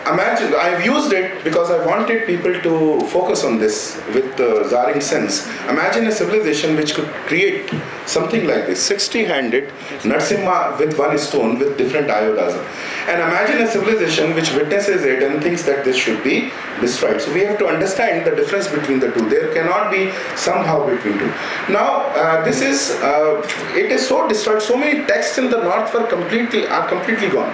Imagine, I have used it because I wanted people to focus on this with Zaring sense. Imagine a civilization which could create something like this, 60-handed Narsimha with one stone with different ayodas. And imagine a civilization which witnesses it and thinks that this should be destroyed. So we have to understand the difference between the two. There cannot be somehow between two. Now, it is so destroyed, so many texts in the north are completely gone.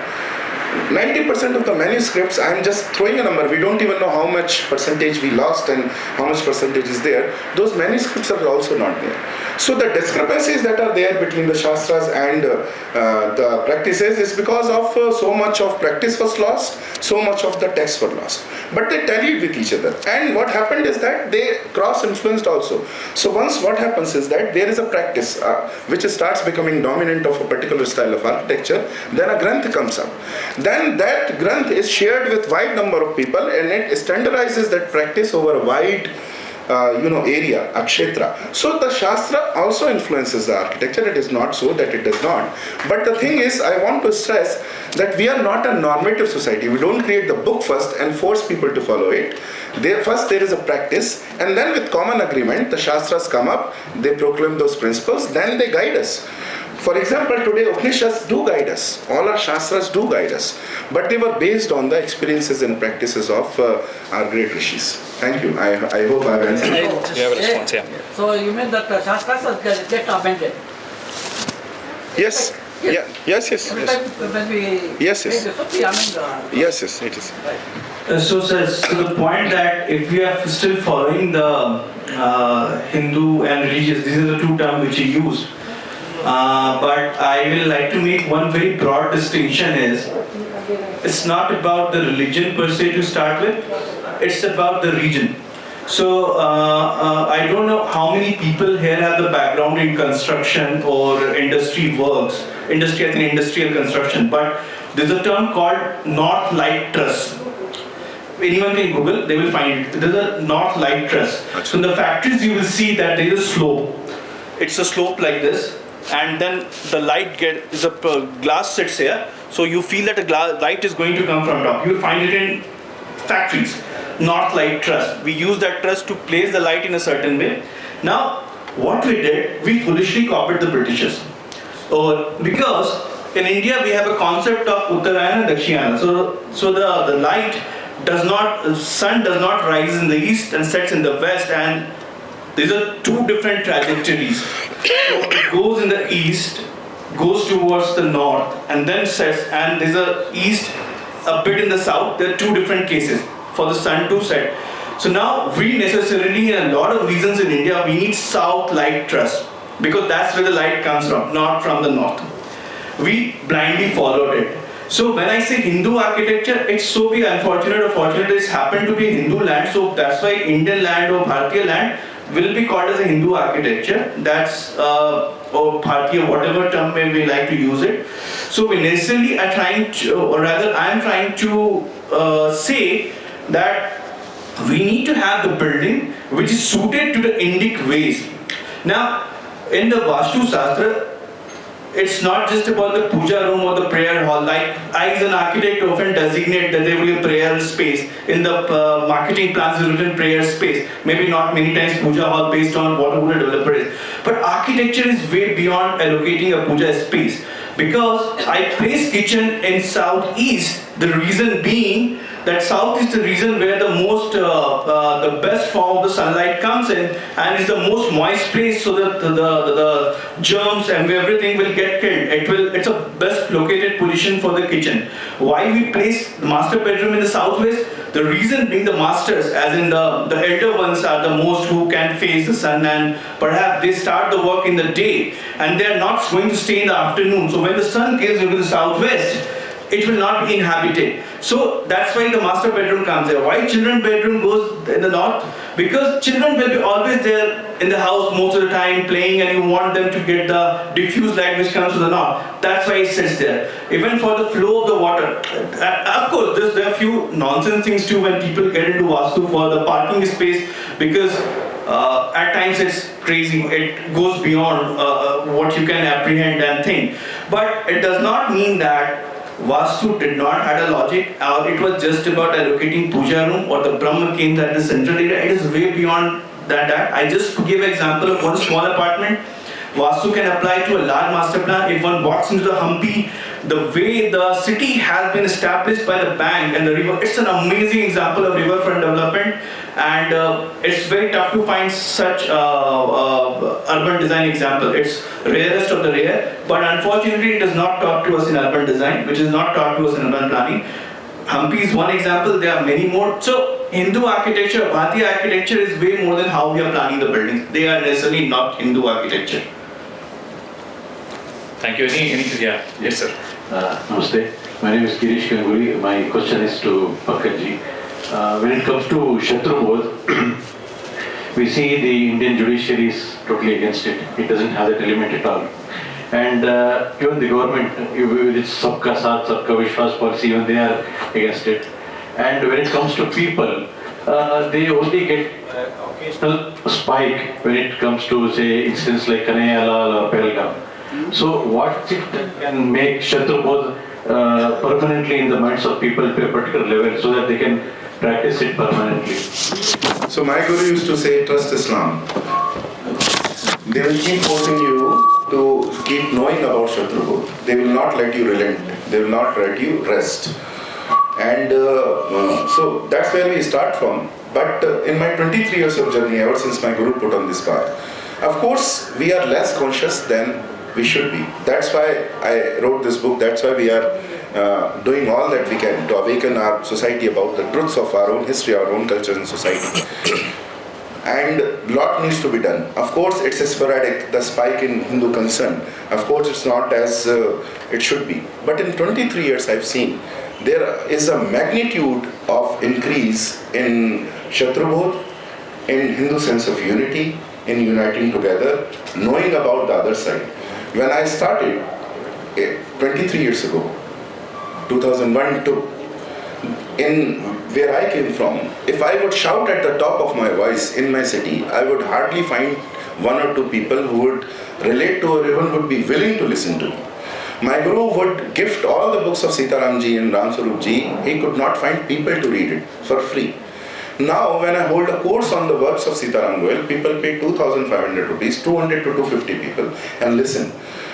90% of the manuscripts, I am just throwing a number, we don't even know how much percentage we lost and how much percentage is there. Those manuscripts are also not there. So the discrepancies that are there between the Shastras and the practices is because of so much of practice was lost, so much of the text were lost. But they tallied with each other. And what happened is that they cross-influenced also. So once what happens is that there is a practice which starts becoming dominant of a particular style of architecture, then a Granth comes up. Then that Granth is shared with wide number of people and it standardizes that practice over a wide area, a kshetra. So the Shastra also influences the architecture. It is not so that it does not. But the thing is, I want to stress that we are not a normative society. We don't create the book first and force people to follow it. First there is a practice, and then with common agreement, the Shastras come up, they proclaim those principles, then they guide us. For example, today Upanishads do guide us. All our Shastras do guide us. But they were based on the experiences and practices of our great rishis. Thank you. I hope I have answered. You have a response, yeah. So you mean that Shastras get amended? Yes. Yeah. Yes. Every time when we Yes. make the we amend Yes, it is. So, sir, to the point that if we are still following the Hindu and religious, these are the two terms which you used. But I will like to make one very broad distinction is, it's not about the religion per se to start with, it's about the region. So I don't know how many people here have the background in construction or industry works, industry as in industrial construction, but there's a term called North Light Truss. Anyone can Google, they will find it. There's a North Light Truss. So in the factories you will see that there is a slope. It's a slope like this, and then the light is a glass sits here, so you feel that a light is going to come from top. You will find it in factories. North Light Truss. We use that truss to place the light in a certain way. Now, what we did, we foolishly copied the Britishers. Because in India we have a concept of Uttarayana and Dakshayana. So the light sun does not rise in the east and sets in the west, and these are two different trajectories. So it goes in the east, goes towards the north, and then sets, and there's a east a bit in the south. There are two different cases for the sun to set. So now we necessarily, in a lot of regions in India, we need south light trust, because that's where the light comes from, not from the north. We blindly followed it. So when I say Hindu architecture, it's so be unfortunate or fortunate it's happened to be Hindu land, so that's why Indian land or Bharatiya land will be called as a Hindu architecture. That's or Bharatiya, whatever term we like to use it. So we necessarily are trying to, or rather I am trying to say that we need to have the building which is suited to the Indic ways. Now, in the Vastu Shastra, it's not just about the puja room or the prayer hall. Like I, as an architect, often designate that there will be a prayer space. In the marketing plans, is written prayer space. Maybe not many times puja hall based on what the developer is. But architecture is way beyond allocating a puja space. Because I place kitchen in southeast, the reason being that south is the region where the most, the best form of the sunlight comes in, and is the most moist place, so that the germs and everything will get killed. It's a best located position for the kitchen. Why we place the master bedroom in the southwest? The reason being the masters, as in the elder ones, are the most who can face the sun, and perhaps they start the work in the day, and they are not going to stay in the afternoon. So when the sun gives into the southwest, it will not be inhabited. So that's why the master bedroom comes there. Why children bedroom goes in the north? Because children will be always there in the house most of the time playing, and you want them to get the diffuse light which comes to the north. That's why it sits there. Even for the flow of the water. Of course, there are few nonsense things too when people get into Vastu for the parking space, because at times it's crazy. It goes beyond what you can apprehend and think. But it does not mean that Vastu did not had a logic, or it was just about allocating puja room or the Brahma came at the central area. It is way beyond that. I just give an example of one small apartment. Vastu can apply to a large master plan. If one walks into the Hampi, the way the city has been established by the bank and the river, it's an amazing example of riverfront development, and it's very tough to find such urban design example. It's rarest of the rare, but unfortunately it is not taught to us in urban design, which is not taught to us in urban planning. Hampi is one example, there are many more. So Hindu architecture, Bharatiya architecture is way more than how we are planning the buildings. They are necessarily not Hindu architecture. Thank you. Yeah. Yes, sir. Namaste. My name is Girish Ganguli. My question is to Pankaj. When it comes to Shatrubodha, we see the Indian judiciary is totally against it. It doesn't have that element at all. And even the government, with its Sabka Saath, Sabka Vishwas policy, even they are against it. And when it comes to people, they only get occasional spike when it comes to, say, incidents like Kanayalal or Pelgam. So what is it that can make Shatrubodha permanently in the minds of people to a particular level, so that they can practice it permanently? So my guru used to say, trust Islam. They will keep forcing you to keep knowing about Shatrubodha. They will not let you relent. They will not let you rest. And so that's where we start from. But in my 23 years of journey, ever since my guru put on this path, of course we are less conscious than we should be. That's why I wrote this book. That's why we are doing all that we can to awaken our society about the truths of our own history, our own culture and society. And a lot needs to be done. Of course, it's a sporadic, the spike in Hindu concern. Of course, it's not as it should be. But in 23 years, I've seen there is a magnitude of increase in Shatrubodha, in Hindu sense of unity, in uniting together, knowing about the other side. When I started 23 years ago, 2001-2, in where I came from, if I would shout at the top of my voice in my city, I would hardly find one or two people who would relate to or even would be willing to listen to me. My guru would gift all the books of Sitaramji and Ramswarupji. He could not find people to read it for free. Now, when I hold a course on the works of Sitaram Goel, people pay 2,500 rupees, 200 to 250 people, and listen.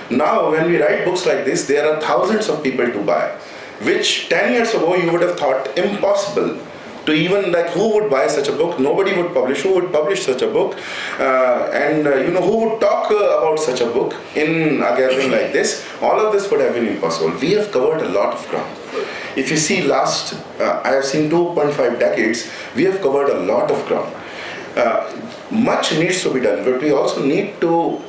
Now, when we write books like this, there are thousands of people to buy, which 10 years ago you would have thought impossible to even, like, who would buy such a book? Nobody would publish. Who would publish such a book? Who would talk about such a book in a gathering like this? All of this would have been impossible. We have covered a lot of ground. If you see I have seen 2.5 decades, we have covered a lot of ground. Much needs to be done, but we also need to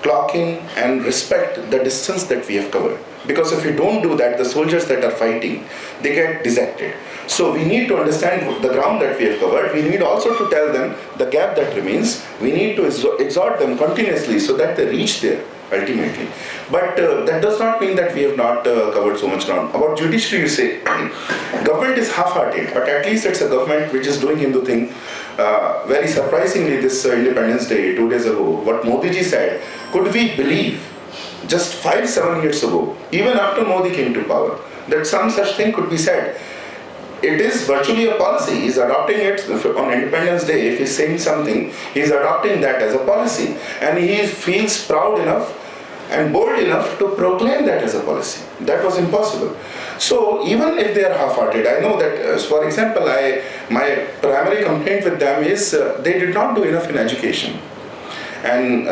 clock in and respect the distance that we have covered. Because if we don't do that, the soldiers that are fighting, they get dejected. So we need to understand the ground that we have covered. We need also to tell them the gap that remains. We need to exhort them continuously so that they reach there ultimately. But that does not mean that we have not covered so much ground. About judiciary, you say, government is half-hearted, but at least it's a government which is doing Hindu thing. Very surprisingly, this Independence Day, 2 days ago, what Modi ji said, could we believe just 5-7 years ago, even after Modi came to power, that some such thing could be said? It is virtually a policy. He's adopting it on Independence Day. If he's saying something, he's adopting that as a policy. And he feels proud enough and bold enough to proclaim that as a policy. That was impossible. So even if they are half-hearted, I know that, for example, my primary complaint with them is they did not do enough in education. And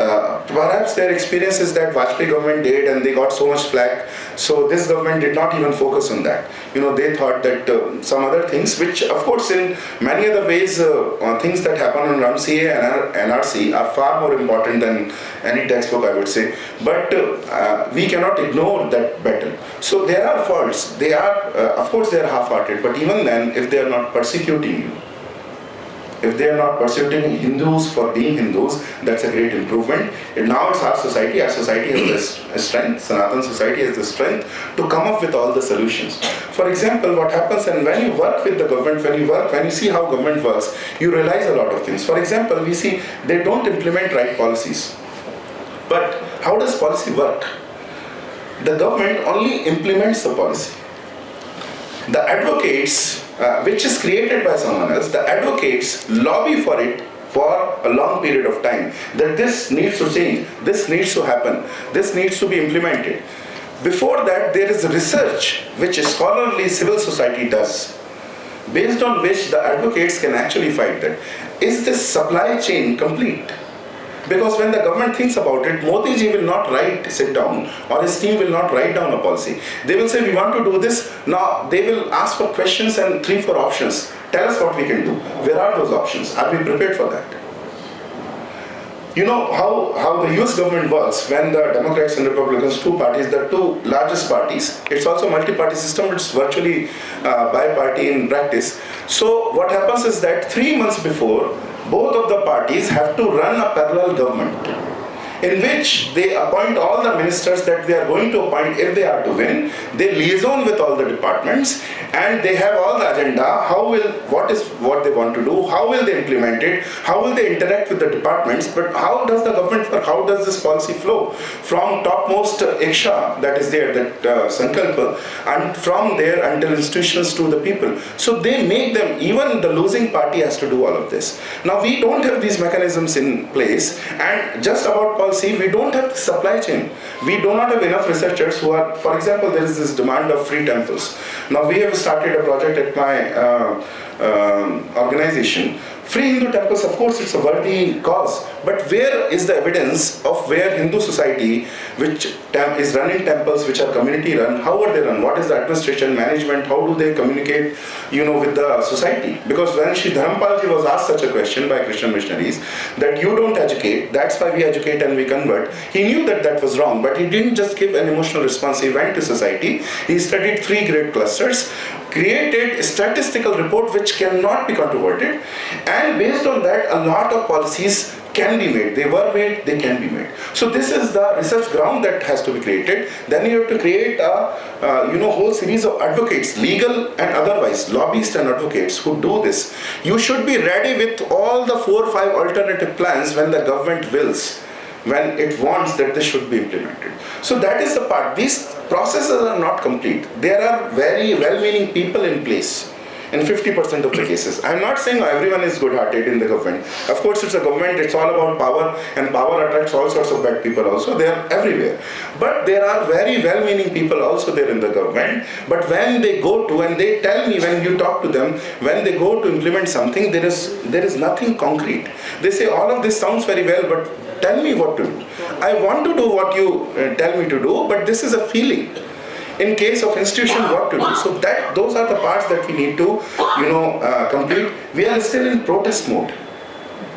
perhaps their experience is that Vajpayee government did and they got so much flack. So this government did not even focus on that. They thought that some other things, which of course in many other ways, things that happen on RAMCA and NRC are far more important than any textbook, I would say. But we cannot ignore that battle. So there are faults. They are, of course they are half-hearted, but even then, if they are not persecuting you, if they are not persecuting Hindus for being Hindus, that's a great improvement. And now it's our society has the strength, Sanatana society has the strength to come up with all the solutions. For example, what happens, and when you work with the government, when you see how government works, you realize a lot of things. For example, we see they don't implement right policies. But how does policy work? The government only implements the policy. The advocates, which is created by someone else, the advocates lobby for it for a long period of time, that this needs to change, this needs to happen, this needs to be implemented. Before that, there is research which a scholarly civil society does, based on which the advocates can actually fight that. Is this supply chain complete? Because when the government thinks about it, Modi ji will not sit down, or his team will not write down a policy. They will say, we want to do this. Now, they will ask for questions and 3-4 options. Tell us what we can do. Where are those options? Are we prepared for that? You know how the US government works when the Democrats and Republicans, two parties, the two largest parties, it's also a multi-party system, it's virtually bi-party in practice. So what happens is that 3 months before, both of the parties have to run a parallel government in which they appoint all the ministers that they are going to appoint if they are to win. They liaison with all the departments and they have all the agenda, what they want to do, how will they implement it, how will they interact with the departments, but how does the government work, how does this policy flow from topmost Iksha that is there, that Sankalpa, and from there until institutions to the people. So they make them, even the losing party has to do all of this. Now we don't have these mechanisms in place, and just about policy, we don't have the supply chain. We do not have enough researchers who are, for example, there is this demand of free temples. Now we have started a project at my organization. Free Hindu temples, of course, it's a worthy cause, but where is the evidence of where Hindu society, which is running temples which are community run, how are they run? What is the administration, management, how do they communicate, with the society? Because when Shri Dharampalji was asked such a question by Christian missionaries, that you don't educate, that's why we educate and we convert, he knew that that was wrong, but he didn't just give an emotional response, he went to society, he studied 3 great clusters, created a statistical report which cannot be controverted, and based on that a lot of policies can be made. They were made, they can be made. So this is the research ground that has to be created. Then you have to create a whole series of advocates, legal and otherwise, lobbyists and advocates who do this. You should be ready with all the 4 or 5 alternative plans when the government wills, when it wants that this should be implemented. So that is the part. These processes are not complete. There are very well-meaning people in place in 50% of the cases. I'm not saying everyone is good-hearted in the government. Of course, it's a government, it's all about power, and power attracts all sorts of bad people also. They are everywhere. But there are very well-meaning people also there in the government. But when they go to, and they tell me when you talk to them, when they go to implement something, there is nothing concrete. They say, all of this sounds very well, but tell me what to do. I want to do what you tell me to do, but this is a feeling. In case of institution, what to do? So those are the parts that we need to, complete. We are still in protest mode,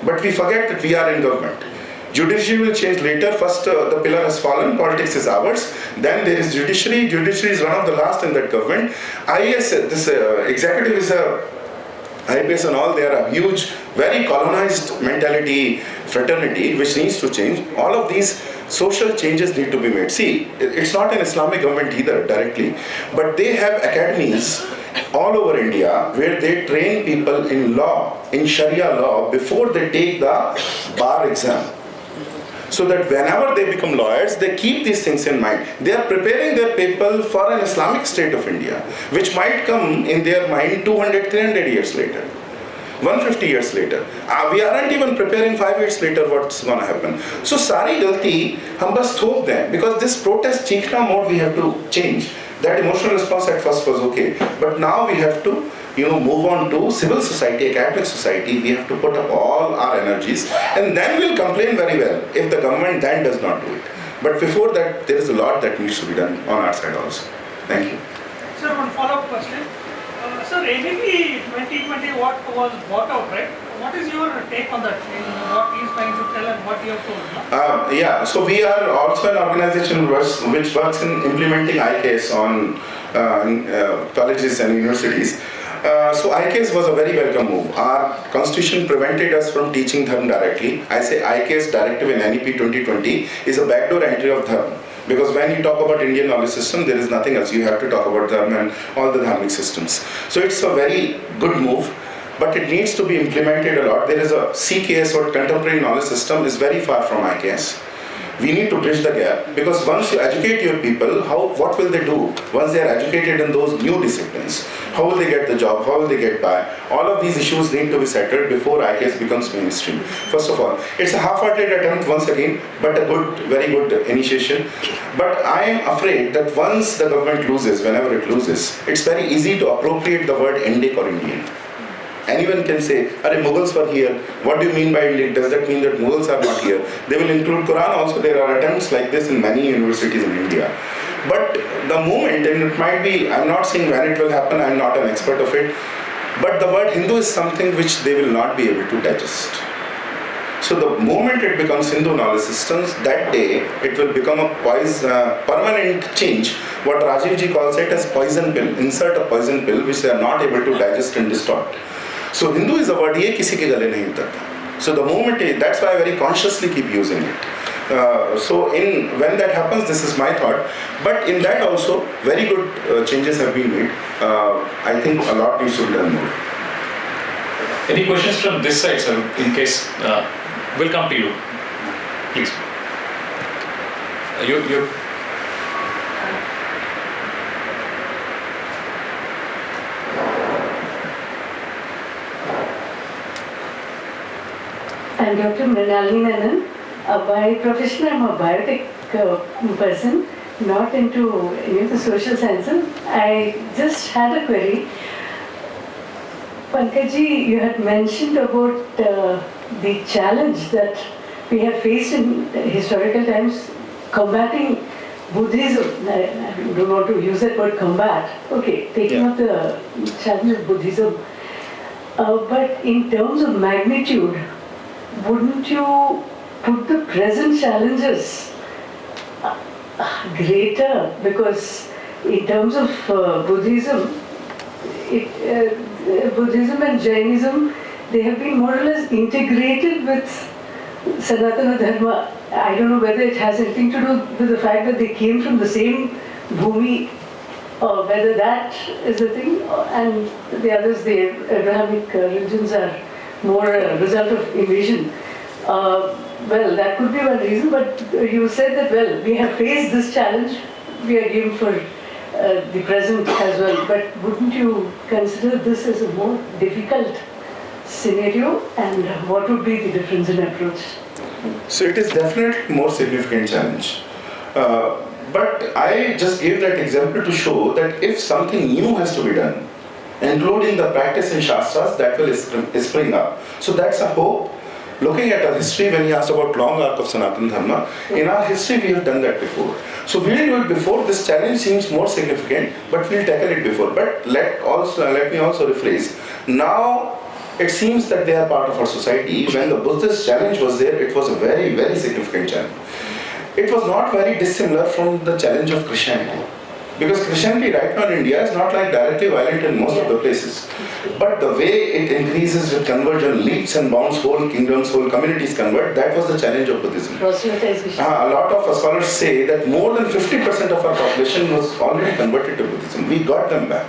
but we forget that we are in government. Judiciary will change later. First, the pillar has fallen, politics is ours. Then there is judiciary. Judiciary is one of the last in that government. IAS, this executive is IPS and all, they are a huge, very colonized mentality fraternity which needs to change. All of these social changes need to be made. See, it's not an Islamic government either directly, but they have academies all over India where they train people in law, in Sharia law, before they take the bar exam. So that whenever they become lawyers, they keep these things in mind. They are preparing their people for an Islamic state of India, which might come in their mind 200, 300 years later, 150 years later. We aren't even preparing 5 years later what's going to happen. So, sari galti, hum bas thok dein, because this protest chikna mode we have to change. That emotional response at first was okay, but now we have to move on to civil society, academic society. We have to put up all our energies, and then we'll complain very well if the government then does not do it. But before that, there is a lot that needs to be done on our side also. Thank you. Sir, one follow-up question. Sir, ABP 2020, what was bought out, right? What is your take on that? What he is trying to tell and what you have told? Yeah, so we are also an organization which works in implementing ICAS on colleges and universities. So ICAS was a very welcome move. Our constitution prevented us from teaching Dharma directly. I say ICAS directive in NEP 2020 is a backdoor entry of Dharma. Because when you talk about Indian knowledge system, there is nothing else. You have to talk about Dharma and all the Dharmic systems. So it's a very good move, but it needs to be implemented a lot. There is a CKS or contemporary knowledge system is very far from ICAS. We need to bridge the gap, because once you educate your people, what will they do? Once they are educated in those new disciplines, how will they get the job? How will they get by? All of these issues need to be settled before ICAS becomes mainstream. First of all, it's a half-hearted attempt once again, but a good, very good initiation. But I am afraid that once the government loses, whenever it loses, it's very easy to appropriate the word Indic or Indian. Anyone can say, "Arey, Mughals were here. What do you mean by Indic? Does that mean that Mughals are not here?" They will include Quran also. There are attempts like this in many universities in India. But the moment, and it might be, I'm not saying when it will happen, I'm not an expert of it, but the word Hindu is something which they will not be able to digest. So the moment it becomes Hindu knowledge systems, that day it will become a permanent change. What Rajiv ji calls it as poison pill, insert a poison pill which they are not able to digest and distort. So Hindu is a word, ye kisi ke gale nahi utarta. So the moment, that's why I very consciously keep using it. So when that happens, this is my thought. But in that also, very good changes have been made. I think a lot needs to be done more. Any questions from this side, sir? In case, we'll come to you. Please. You. I'm Dr. Mrinalini Menon. By profession, I'm a biotech person, not into any of the social sciences. I just had a query. Pankaj, you had mentioned about the challenge that we have faced in historical times combating Buddhism. I don't want to use that word combat. Okay, taking up the challenge of Buddhism. But in terms of magnitude, wouldn't you put the present challenges greater? Because in terms of Buddhism, Buddhism and Jainism, they have been more or less integrated with Sanātana Dharma. I don't know whether it has anything to do with the fact that they came from the same bhumi, or whether that is the thing, and the others, the Abrahamic religions, are more a result of invasion. Well, that could be one reason, but you said that, well, we have faced this challenge, we are game for the present as well, but wouldn't you consider this as a more difficult scenario, and what would be the difference in approach? So it is definitely more significant challenge. But I just gave that example to show that if something new has to be done, including the practice in Shastras, that will spring up. So that's a hope. looking at our history, when he asked about long arc of Sanātana Dharma, in our history we have done that before. So we'll do it before. This challenge seems more significant, but we'll tackle it before. But let me also rephrase. Now it seems that they are part of our society. When the Buddhist challenge was there, it was a very, very significant challenge. It was not very dissimilar from the challenge of Christianity. Because Christianity right now in India is not like directly violent in most of the places. But the way it increases with conversion, leaps and bounds, whole kingdoms, whole communities convert, that was the challenge of Buddhism. Proselytization. A lot of scholars say that more than 50% of our population was already converted to Buddhism. We got them back.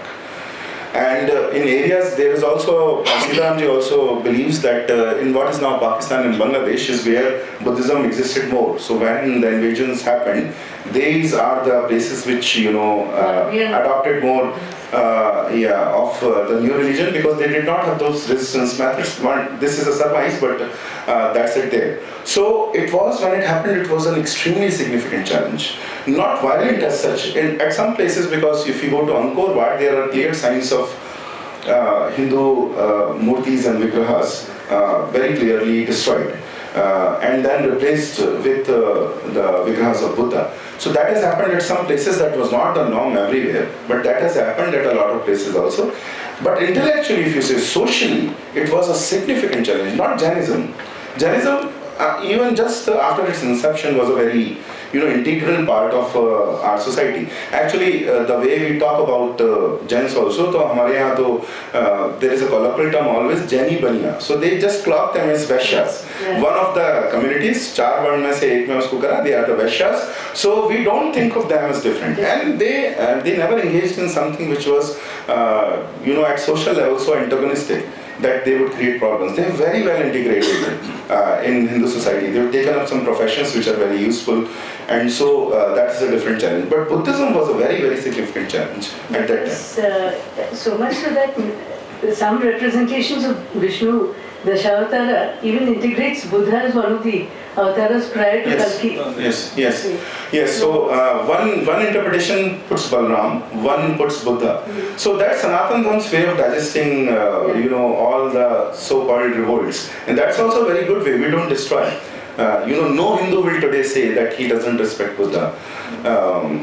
And in areas, there is also, Sitaramji also believes that in what is now Pakistan and Bangladesh is where Buddhism existed more. So when the invasions happened, these are the places which, adopted more of the new religion, because they did not have those resistance methods. This is a surmise, but that's it there. So it was, when it happened, it was an extremely significant challenge. Not violent as such. At some places, because if you go to Angkor Wat, there are clear signs of Hindu murtis and vigrahas very clearly destroyed. And then replaced with the vigrahas of Buddha. So that has happened at some places. That was not the norm everywhere, but that has happened at a lot of places also. But intellectually, if you say socially, it was a significant challenge, not Jainism. Jainism, even just after its inception, was a very integral part of our society. Actually, the way we talk about Jains also, so hamare yahan there is a colloquial term always, Jaini Baniya. So they just clock them as Vaishyas. Yeah. One of the communities, char vard mein se ek mein usko kara, they are the Vaishyas. So we don't think of them as different. And they never engaged in something which was, at social level so antagonistic that they would create problems. They are very well integrated in Hindu society. They have taken up some professions which are very useful, and so that is a different challenge. But Buddhism was a very, very significant challenge at that time. So much so that some representations of Vishnu, the Dashavatara, even integrates Buddha as one of the avatars prior to Kalki. Yes. So one interpretation puts Balram, one puts Buddha. So that's Sanatana Dharma's way of digesting, all the so-called revolts, and that's also a very good way. We don't destroy. No Hindu will today say that he doesn't respect Buddha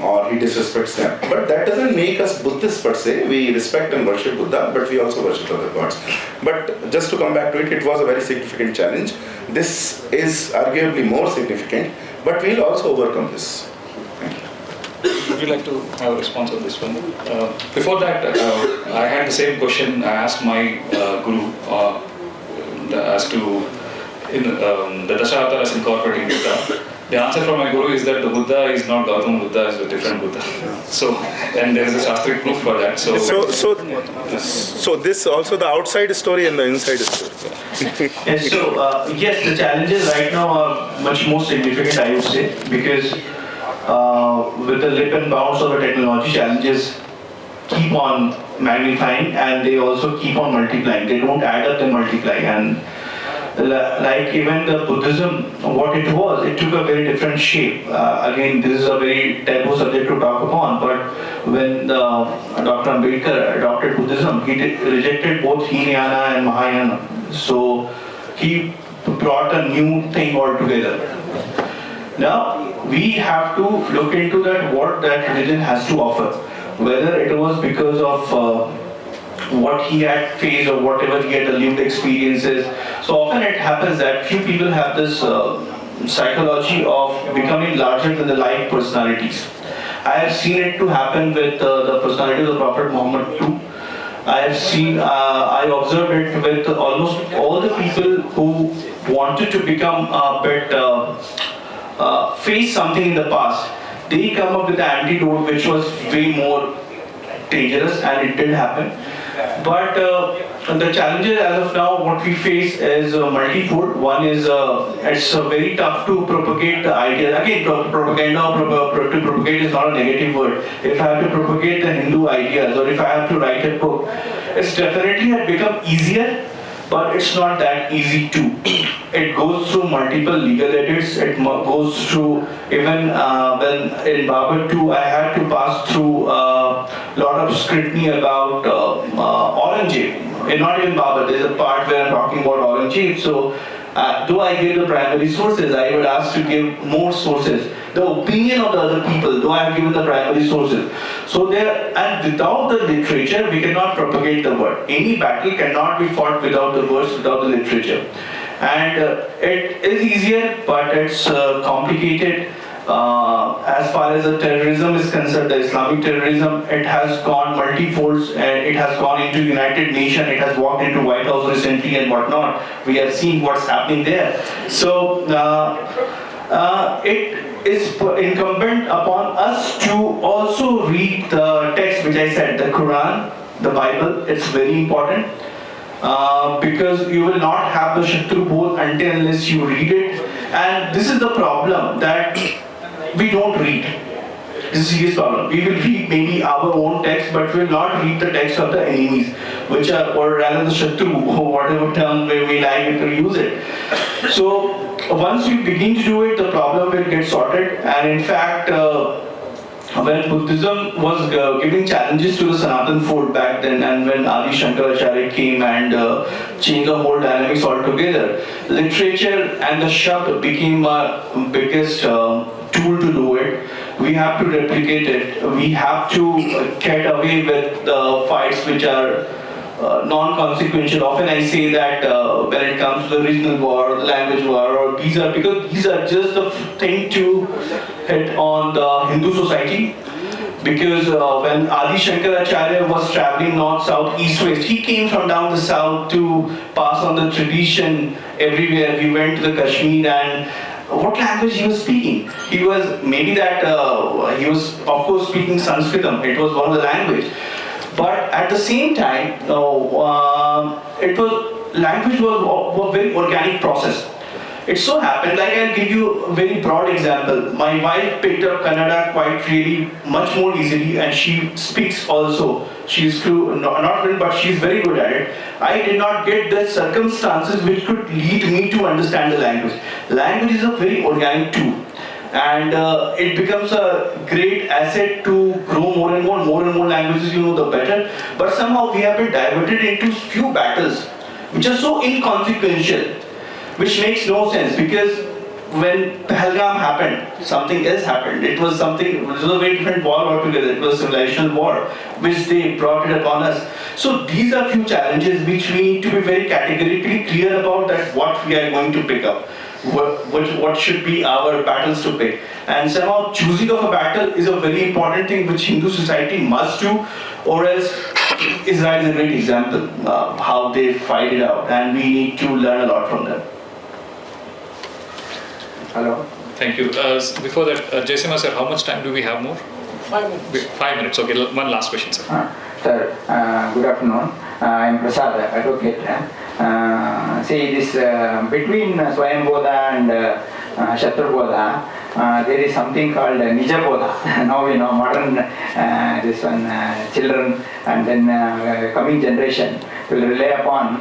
or he disrespects them. But that doesn't make us Buddhists per se. We respect and worship Buddha, but we also worship other gods. But just to come back to it, it was a very significant challenge. This is arguably more significant, but we'll also overcome this. Would you like to have a response on this one? Before that, I had the same question I asked my guru as to the Dashavatas incorporating Buddha. The answer from my guru is that the Buddha is not Gautama Buddha, is a different Buddha. So, and there is a Shastric proof for that. So this also the outside story and the inside story. Yes, yes, the challenges right now are much more significant, I would say, because with the lip and bounds of the technology, challenges keep on magnifying and they also keep on multiplying. They don't add up, they multiply. And like even the Buddhism, what it was, it took a very different shape. Again, this is a very taboo subject to talk upon, but when Dr. Ambedkar adopted Buddhism, he rejected both Hinayana and Mahayana. So he brought a new thing altogether. Now, we have to look into that, what that religion has to offer. Whether it was because of what he had faced or whatever he had lived experiences. So often it happens that few people have this psychology of becoming larger than the life personalities. I have seen it to happen with the personality of the Prophet Muhammad too. I observed it with almost all the people who wanted to become a bit, face something in the past. They come up with the antidote which was way more dangerous, and it did happen. But the challenges as of now, what we face is multifold. One is it's very tough to propagate the ideas. Again, propaganda to propagate is not a negative word. If I have to propagate the Hindu ideas, or if I have to write a book, it's definitely had become easier, but it's not that easy too. It goes through multiple legal edits. It goes through, even when in Babur too, I had to pass through a lot of scrutiny about Aurangzeb. Not even Babur, there's a part where I'm talking about Aurangzeb. So Though I give the primary sources, I would ask to give more sources. The opinion of the other people, though I have given the primary sources. So and without the literature, we cannot propagate the word. Any battle cannot be fought without the words, without the literature. And it is easier, but it's complicated. As far as the terrorism is concerned, the Islamic terrorism, it has gone multi-folds, and it has gone into United Nations, it has walked into White House recently and whatnot. We have seen what's happening there. So it is incumbent upon us to also read the text, which I said, the Quran, the Bible. It's very important. Because you will not have the Shatrubodha unless you read it. And this is the problem, that we don't read. This is a serious problem. We will read maybe our own text, but we will not read the text of the enemies, which are, or rather the Shatru, or whatever term we like to use it. So once we begin to do it, the problem will get sorted. And in fact, when Buddhism was giving challenges to the Sanatan fold back then, and when Adi Shankaracharya came and changed the whole dynamics altogether, literature and the Shabd became our biggest tool to do it. We have to replicate it. We have to get away with the fights which are non-consequential. Often I say that when it comes to the regional war or the language war, or because these are just the thing to hit on the Hindu society. Because when Adi Shankaracharya was traveling north, south, east, west, he came from down the south to pass on the tradition everywhere. He went to the Kashmir, and what language he was speaking? He was maybe that he was of course speaking Sanskritam. It was one of the language. But at the same time, language was a very organic process. It so happened, like I'll give you a very broad example. My wife picked up Kannada quite really, much more easily, and she speaks also. She's fluent, not fluent, but she's very good at it. I did not get the circumstances which could lead me to understand the language. Language is a very organic tool. And it becomes a great asset to grow more and more languages, the better. But somehow we have been diverted into few battles which are so inconsequential, which makes no sense, because when Pahalgam happened, something else happened. It was a very different war altogether. It was a civilizational war, which they brought it upon us. So these are few challenges which we need to be very categorically clear about, that what we are going to pick up. What should be our battles to pick. And somehow choosing of a battle is a very important thing which Hindu society must do, or else Israel is a great example how they fight it out, and we need to learn a lot from them. Hello. Thank you. Before that, Jaisima sir, how much time do we have more? 5 minutes. 5 minutes. Okay, one last question, sir. Sir, good afternoon. I am Bṛhat, advocate. See, this between Svayambodha and Shatrubodha, there is something called Nijabodha. Now modern children and then coming generation will rely upon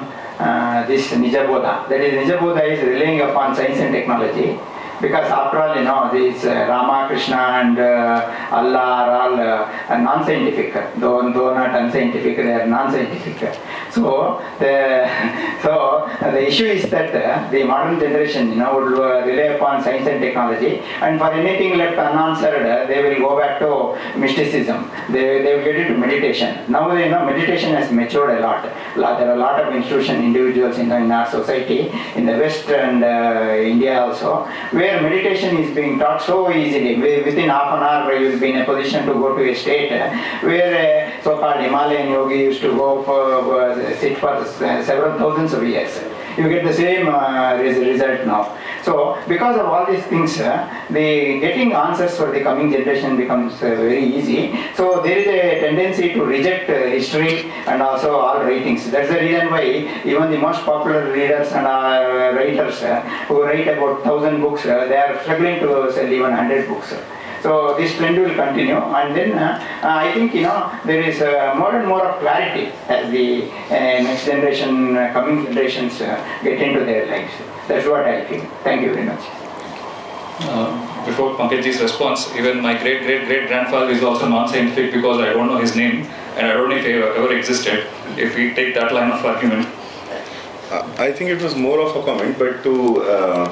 this Nijabodha. That is, Nijabodha is relying upon science and technology. Because after all, these Rama, Krishna and Allah are all non-scientific. Though not unscientific, they are non-scientific. So the issue is that the modern generation, would rely upon science and technology, and for anything left unanswered, they will go back to mysticism. They will get into meditation. Now, meditation has matured a lot. There are a lot of institutions, individuals in our society, in the West and India also, where meditation is being taught so easily. Within half an hour, you will be in a position to go to a state where so-called Himalayan yogi used to go for sit for several thousands of years. You get the same result now. So, because of all these things, the getting answers for the coming generation becomes very easy. So, there is a tendency to reject history and also all writings. That's the reason why even the most popular readers and writers who write about 1,000 books, they are struggling to sell even 100 books. So this trend will continue, and then I think there is more and more of clarity as the next generation, coming generations get into their lives. That's what I feel. Thank you very much. Before Pankajji's response, even my great-great-great-grandfather is also non-scientific, because I don't know his name and I don't know if he ever existed, if we take that line of argument. I think it was more of a comment, but to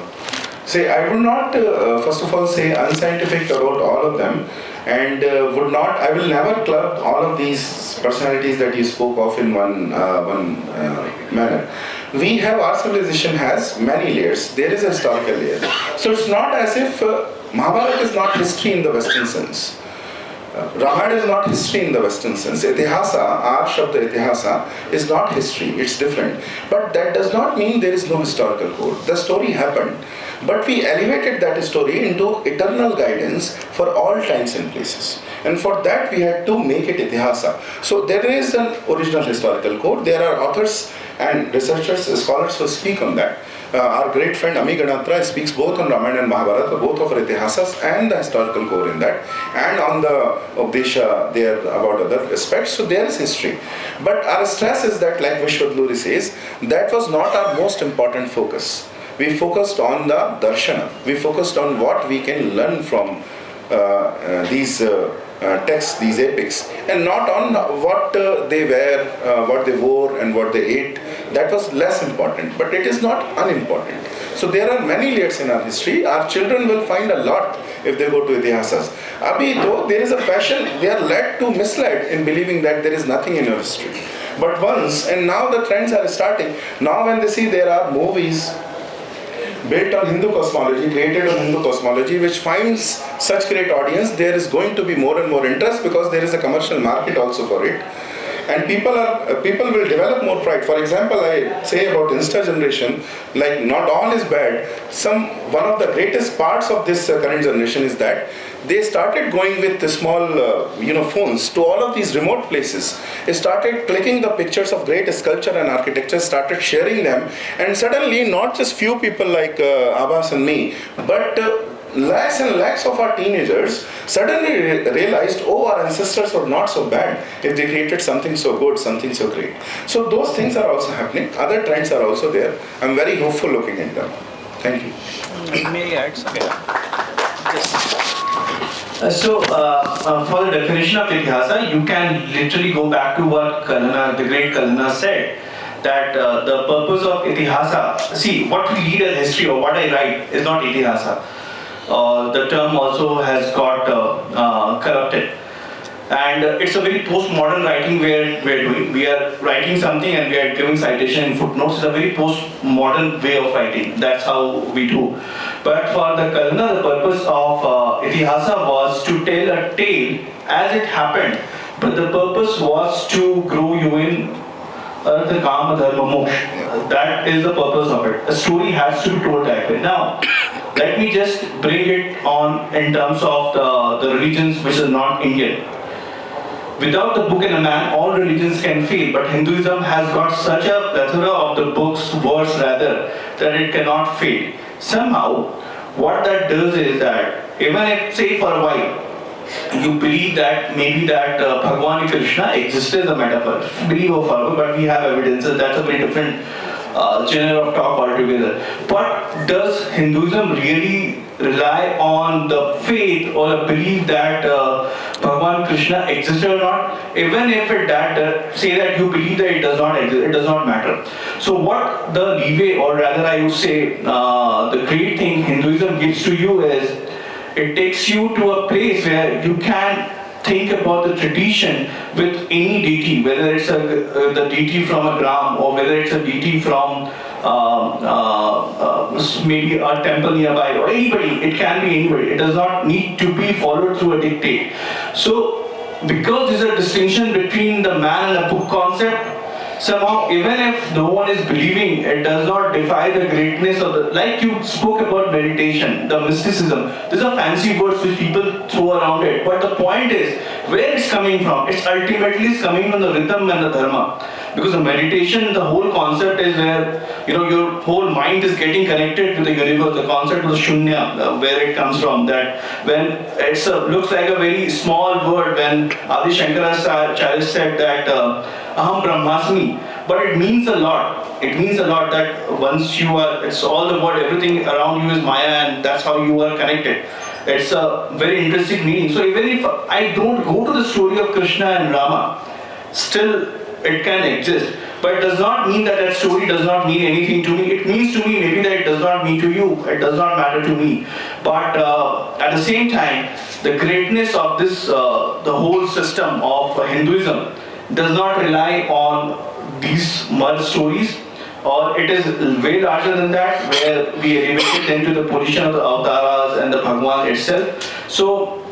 say, I would not, first of all, say unscientific about all of them, and I will never club all of these personalities that you spoke of in one manner. Our civilization has many layers. There is a historical layer. So it's not as if Mahabharata is not history in the Western sense. Ramayana is not history in the Western sense. Itihasa, our Shabda Itihasa, is not history, it's different. But that does not mean there is no historical code. The story happened, but we elevated that story into eternal guidance for all times and places. And for that we had to make it Itihasa. So there is an original historical code. There are authors and researchers, scholars who speak on that. Our great friend Ami Ganatra speaks both on Ramayana and Mahabharata, both of our Itihasas and the historical core in that, and on the Updesha there about other aspects. So there is history. But our stress is that, like Vishwadluri says, that was not our most important focus. We focused on the Darshana. We focused on what we can learn from these texts, these epics, and not on what they wear, what they wore, and what they ate. That was less important, but it is not unimportant. So there are many layers in our history. Our children will find a lot if they go to Itihasas. Abhi, though there is a fashion, they are misled in believing that there is nothing in your history. But once, and now the trends are starting. Now when they see there are movies built on Hindu cosmology, created on Hindu cosmology, which finds such great audience, there is going to be more and more interest because there is a commercial market also for it. And people will develop more pride. For example, I say about Insta generation, like not all is bad. One of the greatest parts of this current generation is that they started going with the small phones to all of these remote places. They started clicking the pictures of great sculpture and architecture, started sharing them, and suddenly not just few people like Aabhas and me, but lakhs and lakhs of our teenagers suddenly realized, oh, our ancestors were not so bad if they created something so good, something so great. So those things are also happening. Other trends are also there. I'm very hopeful looking at them. Thank you. May I add something? For the definition of Itihasa, you can literally go back to what the great Kalana said, that the purpose of Itihasa, see, what we read as history or what I write is not Itihasa. The term also has got corrupted. And it's a very postmodern writing we're doing. We are writing something and we are giving citation and footnotes. It's a very postmodern way of writing. That's how we do. But for the Kalana, the purpose of Itihasa was to tell a tale as it happened. But the purpose was to grow you in Artha, Kama, Dharma, Moksha. That is the purpose of it. A story has to be told that way. Now, let me just bring it on in terms of the religions which are not Indian. Without the book and a man, all religions can fail, but Hinduism has got such a plethora of the books, words rather, that it cannot fail. Somehow, what that does is that, even if, say for a while, you believe that maybe that Bhagwan Krishna existed as a metaphor, believe or follow, but we have evidences, that's a very different genre of talk altogether. But does Hinduism really rely on the faith or a belief that Bhagwan Krishna existed or not? Even if say that you believe that it does not exist, it does not matter. So what the leeway, or rather I would say the great thing Hinduism gives to you is, it takes you to a place where you can think about the tradition with any deity, whether it's the deity from a gram or whether it's a deity from maybe a temple nearby or anybody. It can be anybody. It does not need to be followed through a dictate. So, because there's a distinction between the man and the book concept, somehow, even if no one is believing, it does not defy the greatness of the, like you spoke about meditation, the mysticism. These are fancy words which people throw around it. But the point is, where it's coming from? It's ultimately coming from the rhythm and the dharma. Because the meditation, the whole concept is where, your whole mind is getting connected to the universe. The concept of the shunya, where it comes from. That when it looks like a very small word, when Adi Shankaracharya said that Aham Brahmasmi, but it means a lot. It means a lot that once you are, it's all the world, everything around you is Maya, and that's how you are connected. It's a very interesting meaning. So even if I don't go to the story of Krishna and Rama, still it can exist. But it does not mean that that story does not mean anything to me. It means to me maybe that it does not mean to you. It does not matter to me. But at the same time, the greatness of this, the whole system of Hinduism does not rely on these mud stories, or it is way larger than that, where we elevate it into the position of the avatars and the Bhagwan itself. So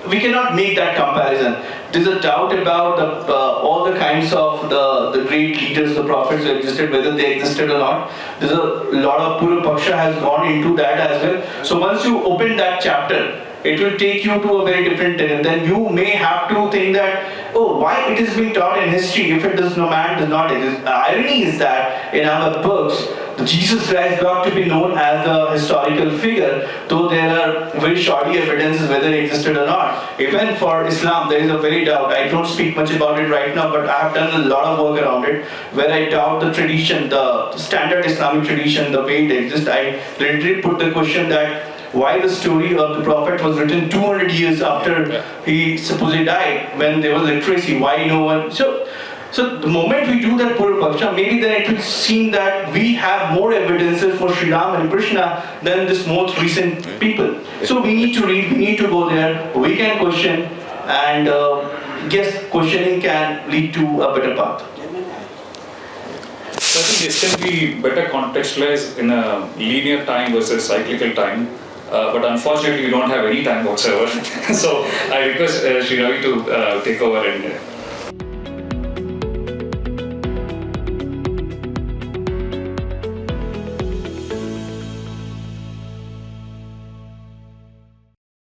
we cannot make that comparison. There's a doubt about all the kinds of the great leaders, the prophets who existed, whether they existed or not. There's a lot of Pura Paksha has gone into that as well. So once you open that chapter, it will take you to a very different terrain. Then you may have to think that, oh, why it is being taught in history if it does not exist. The irony is that in our books, the Jesus Christ got to be known as a historical figure, though there are very shoddy evidences whether it existed or not. Even for Islam, there is a very doubt. I don't speak much about it right now, but I have done a lot of work around it, where I doubt the tradition, the standard Islamic tradition, the way it exists. I literally put the question that why the story of the Prophet was written 200 years after he supposedly died, when there was literacy, why no one... So the moment we do that Pura Paksha, maybe then it will seem that we have more evidences for Sri Ram and Krishna than this most recent people. So we need to read, we need to go there, we can question, and yes, questioning can lead to a better path. So I think this can be better contextualized in a linear time versus cyclical time. But unfortunately, we don't have any time whatsoever. So I request Sri Ravi to take over and